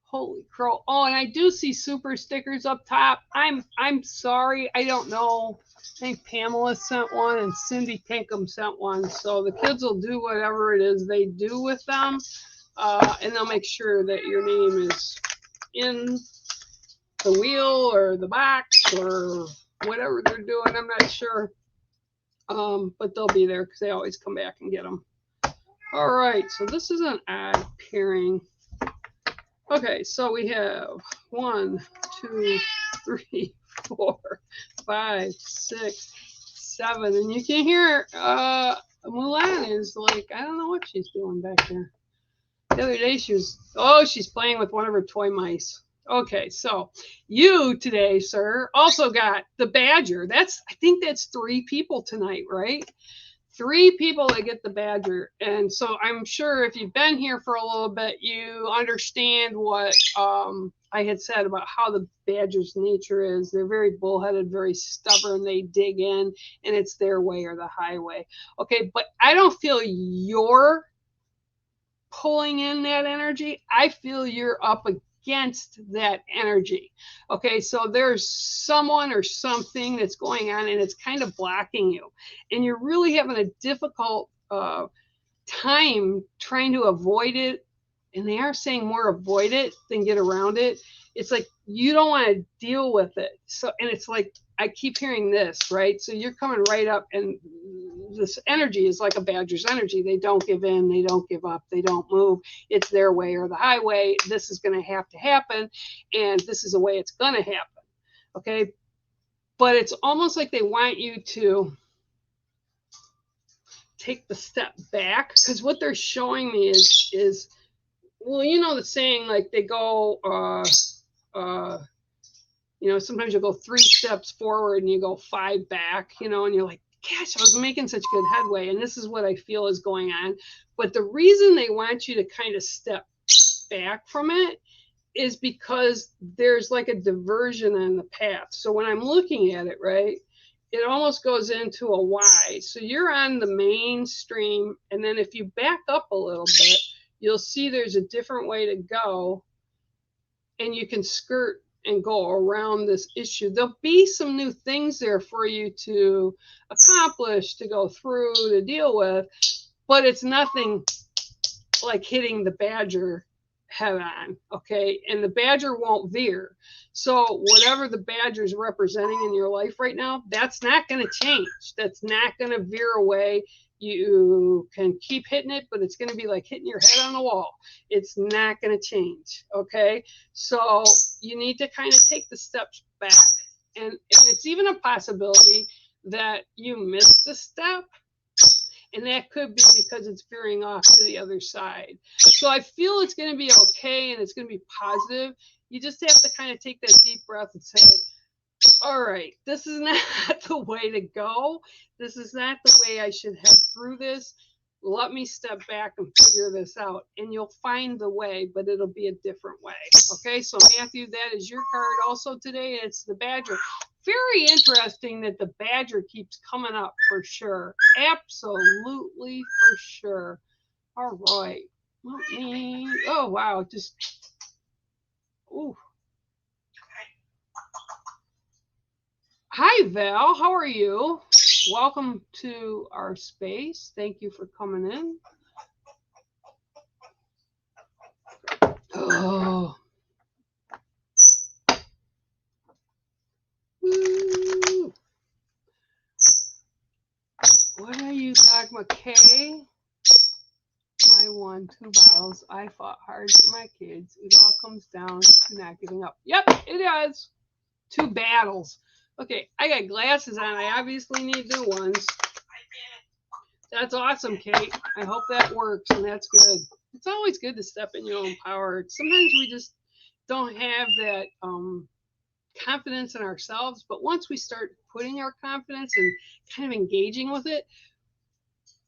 Holy crow. Oh, and I do see super stickers up top. I'm sorry. I don't know. I think Pamela sent one and Cindy Pinkham sent one. So the kids will do whatever it is they do with them. And they'll make sure that your name is in the wheel or the box or whatever they're doing. I'm not sure. But they'll be there because they always come back and get them. All right, so this is an odd pairing. Okay, so we have 1, 2, 3, 4, 5, 6, 7, and you can hear Mulan is like, I don't know what she's doing back there. The other day she's playing with one of her toy mice. Okay, so you today, sir, also got the badger. I think that's 3 people tonight, right? 3 people that get the badger. And so I'm sure if you've been here for a little bit, you understand what I had said about how the badger's nature is. They're very bullheaded, very stubborn. They dig in, and it's their way or the highway. Okay, but I don't feel you're pulling in that energy. I feel you're up against that energy. Okay, so there's someone or something that's going on and it's kind of blocking you, and you're really having a difficult time trying to avoid it. And they are saying more avoid it than get around it. It's like you don't want to deal with it. So, and it's like I keep hearing this, right? So you're coming right up, and this energy is like a badger's energy. They don't give in, they don't give up, they don't move. It's their way or the highway. This is going to happen, and this is the way it's going to happen. Okay, but it's almost like they want you to take the step back, because what they're showing me is well, the saying, like they go sometimes you'll go 3 steps forward and you go 5 back, and you're like, gosh, I was making such good headway. And this is what I feel is going on. But the reason they want you to kind of step back from it is because there's like a diversion on the path. So when I'm looking at it, right, it almost goes into a Y. So you're on the mainstream, and then if you back up a little bit, you'll see there's a different way to go, and you can skirt and go around this issue. There'll be some new things there for you to accomplish, to go through, to deal with, but it's nothing like hitting the badger head on, okay? And the badger won't veer. So whatever the badger is representing in your life right now, that's not going to change. That's not going to veer away. You can keep hitting it, but it's going to be like hitting your head on the wall. It's not going to change, okay? So you need to kind of take the steps back, and it's even a possibility that you missed a step, and that could be because it's veering off to the other side. So I feel it's going to be okay, and it's going to be positive. You just have to kind of take that deep breath and say, all right, this is not the way to go. This is not the way I should head through this. Let me step back and figure this out. And you'll find the way, but it'll be a different way. Okay, so Matthew, that is your card also today. It's the Badger. Very interesting that the Badger keeps coming up for sure. Absolutely for sure. All right. Let me, oh, wow. Just, ooh. Hi, Val. How are you? Welcome to our space. Thank you for coming in. Oh. Woo. What are you talking about, Kay? I won 2 battles. I fought hard for my kids. It all comes down to not giving up. Yep, it does. 2 battles. Okay, I got glasses on. I obviously need new ones. That's awesome, Kate. I hope that works, and that's good. It's always good to step in your own power. Sometimes we just don't have that confidence in ourselves, but once we start putting our confidence and kind of engaging with it,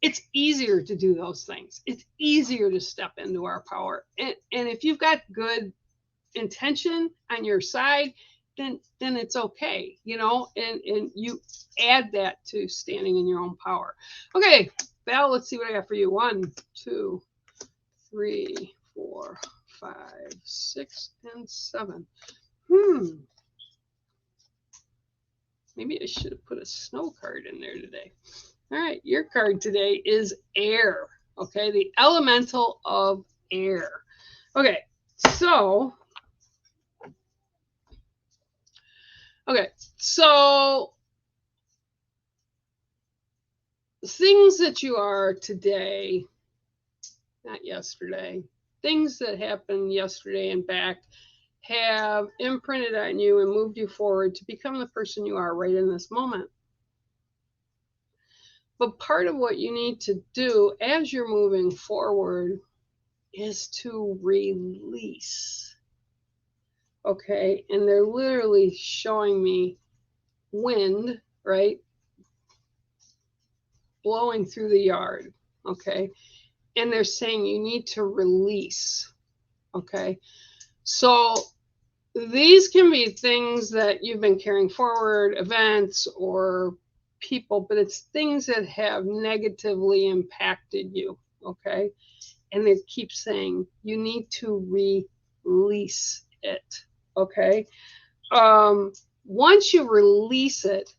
it's easier to do those things. It's easier to step into our power. And if you've got good intention on your side, then it's okay, you know, and you add that to standing in your own power. Okay, Val, let's see what I got for you. 1, 2, 3, 4, 5, 6, and 7. Maybe I should have put a snow card in there today. All right, your card today is air. Okay, the elemental of air. Okay, so things that you are today, not yesterday, things that happened yesterday and back have imprinted on you and moved you forward to become the person you are right in this moment. But part of what you need to do as you're moving forward is to release. Okay, and they're literally showing me wind, right, blowing through the yard. Okay, and they're saying you need to release. Okay, so these can be things that you've been carrying forward, events or people, but it's things that have negatively impacted you. Okay, and they keep saying you need to release it. Okay, once you release it,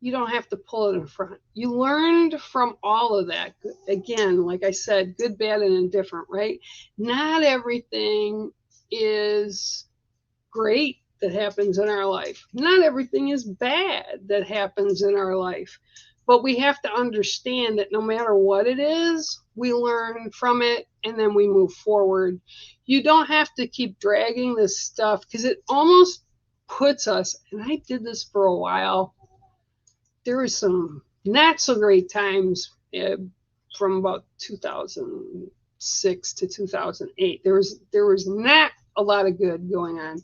you don't have to pull it in front. You learned from all of that. Again, like I said, good, bad, and indifferent, right? Not everything is great that happens in our life. Not everything is bad that happens in our life. But we have to understand that no matter what it is, we learn from it and then we move forward. You don't have to keep dragging this stuff because it almost puts us, and I did this for a while. There were some not so great times from about 2006 to 2008. There was not a lot of good going on.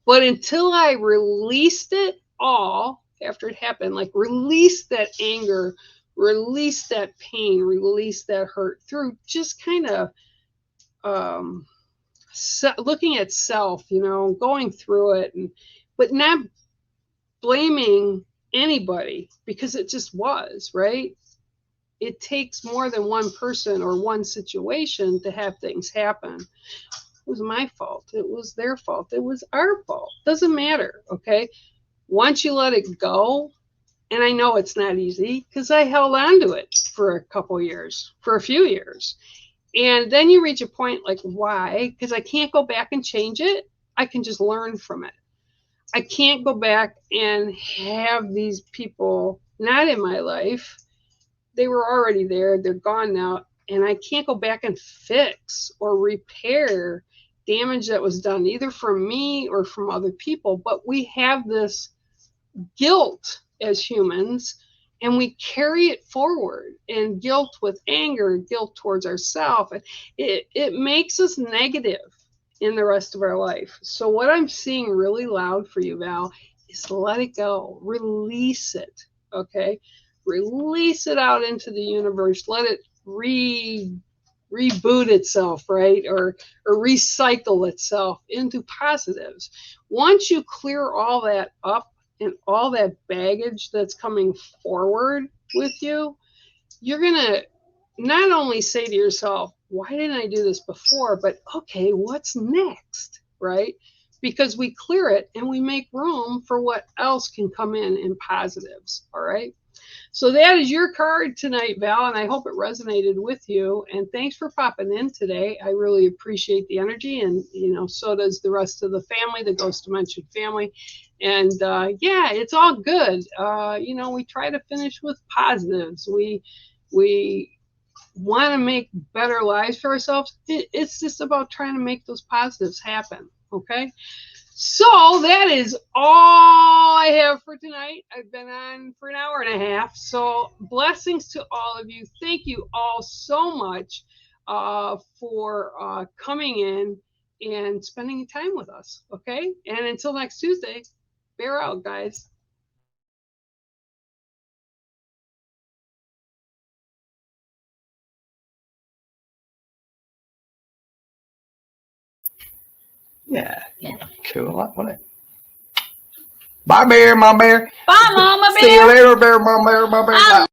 But until I released it all after it happened, like release that anger, release that pain, release that hurt through just kind of looking at self, you know, going through it, but not blaming anybody because it just was, right? It takes more than one person or one situation to have things happen. It was my fault. It was their fault. It was our fault. Doesn't matter, okay? Once you let it go, and I know it's not easy because I held on to it for a couple years, for a few years. And then you reach a point like, why? Because I can't go back and change it. I can just learn from it. I can't go back and have these people not in my life. They were already there. They're gone now. And I can't go back and fix or repair damage that was done either from me or from other people. But we have this guilt as humans, and we carry it forward, and guilt with anger, guilt towards ourselves. It makes us negative in the rest of our life. So what I'm seeing really loud for you, Val, is let it go. Release it, okay? Release it out into the universe. Let it reboot itself, right? Or recycle itself into positives. Once you clear all that up and all that baggage that's coming forward with you, you're going to not only say to yourself, why didn't I do this before? But okay, what's next, right? Because we clear it and we make room for what else can come in positives, all right? So that is your card tonight, Val, and I hope it resonated with you. And thanks for popping in today. I really appreciate the energy, and so does the rest of the family, the Ghost Dimension family. And yeah, it's all good. We try to finish with positives. We want to make better lives for ourselves. It's just about trying to make those positives happen. Okay. So that is all I have for tonight. I've been on for an hour and a half. So blessings to all of you. Thank you all so much for coming in and spending time with us. Okay. And until next Tuesday, bear out, guys. Yeah. Cool, wasn't it? Bye, Bear, my bear. Bye, Mama Bear. See you later, Bear, my bear, my bear.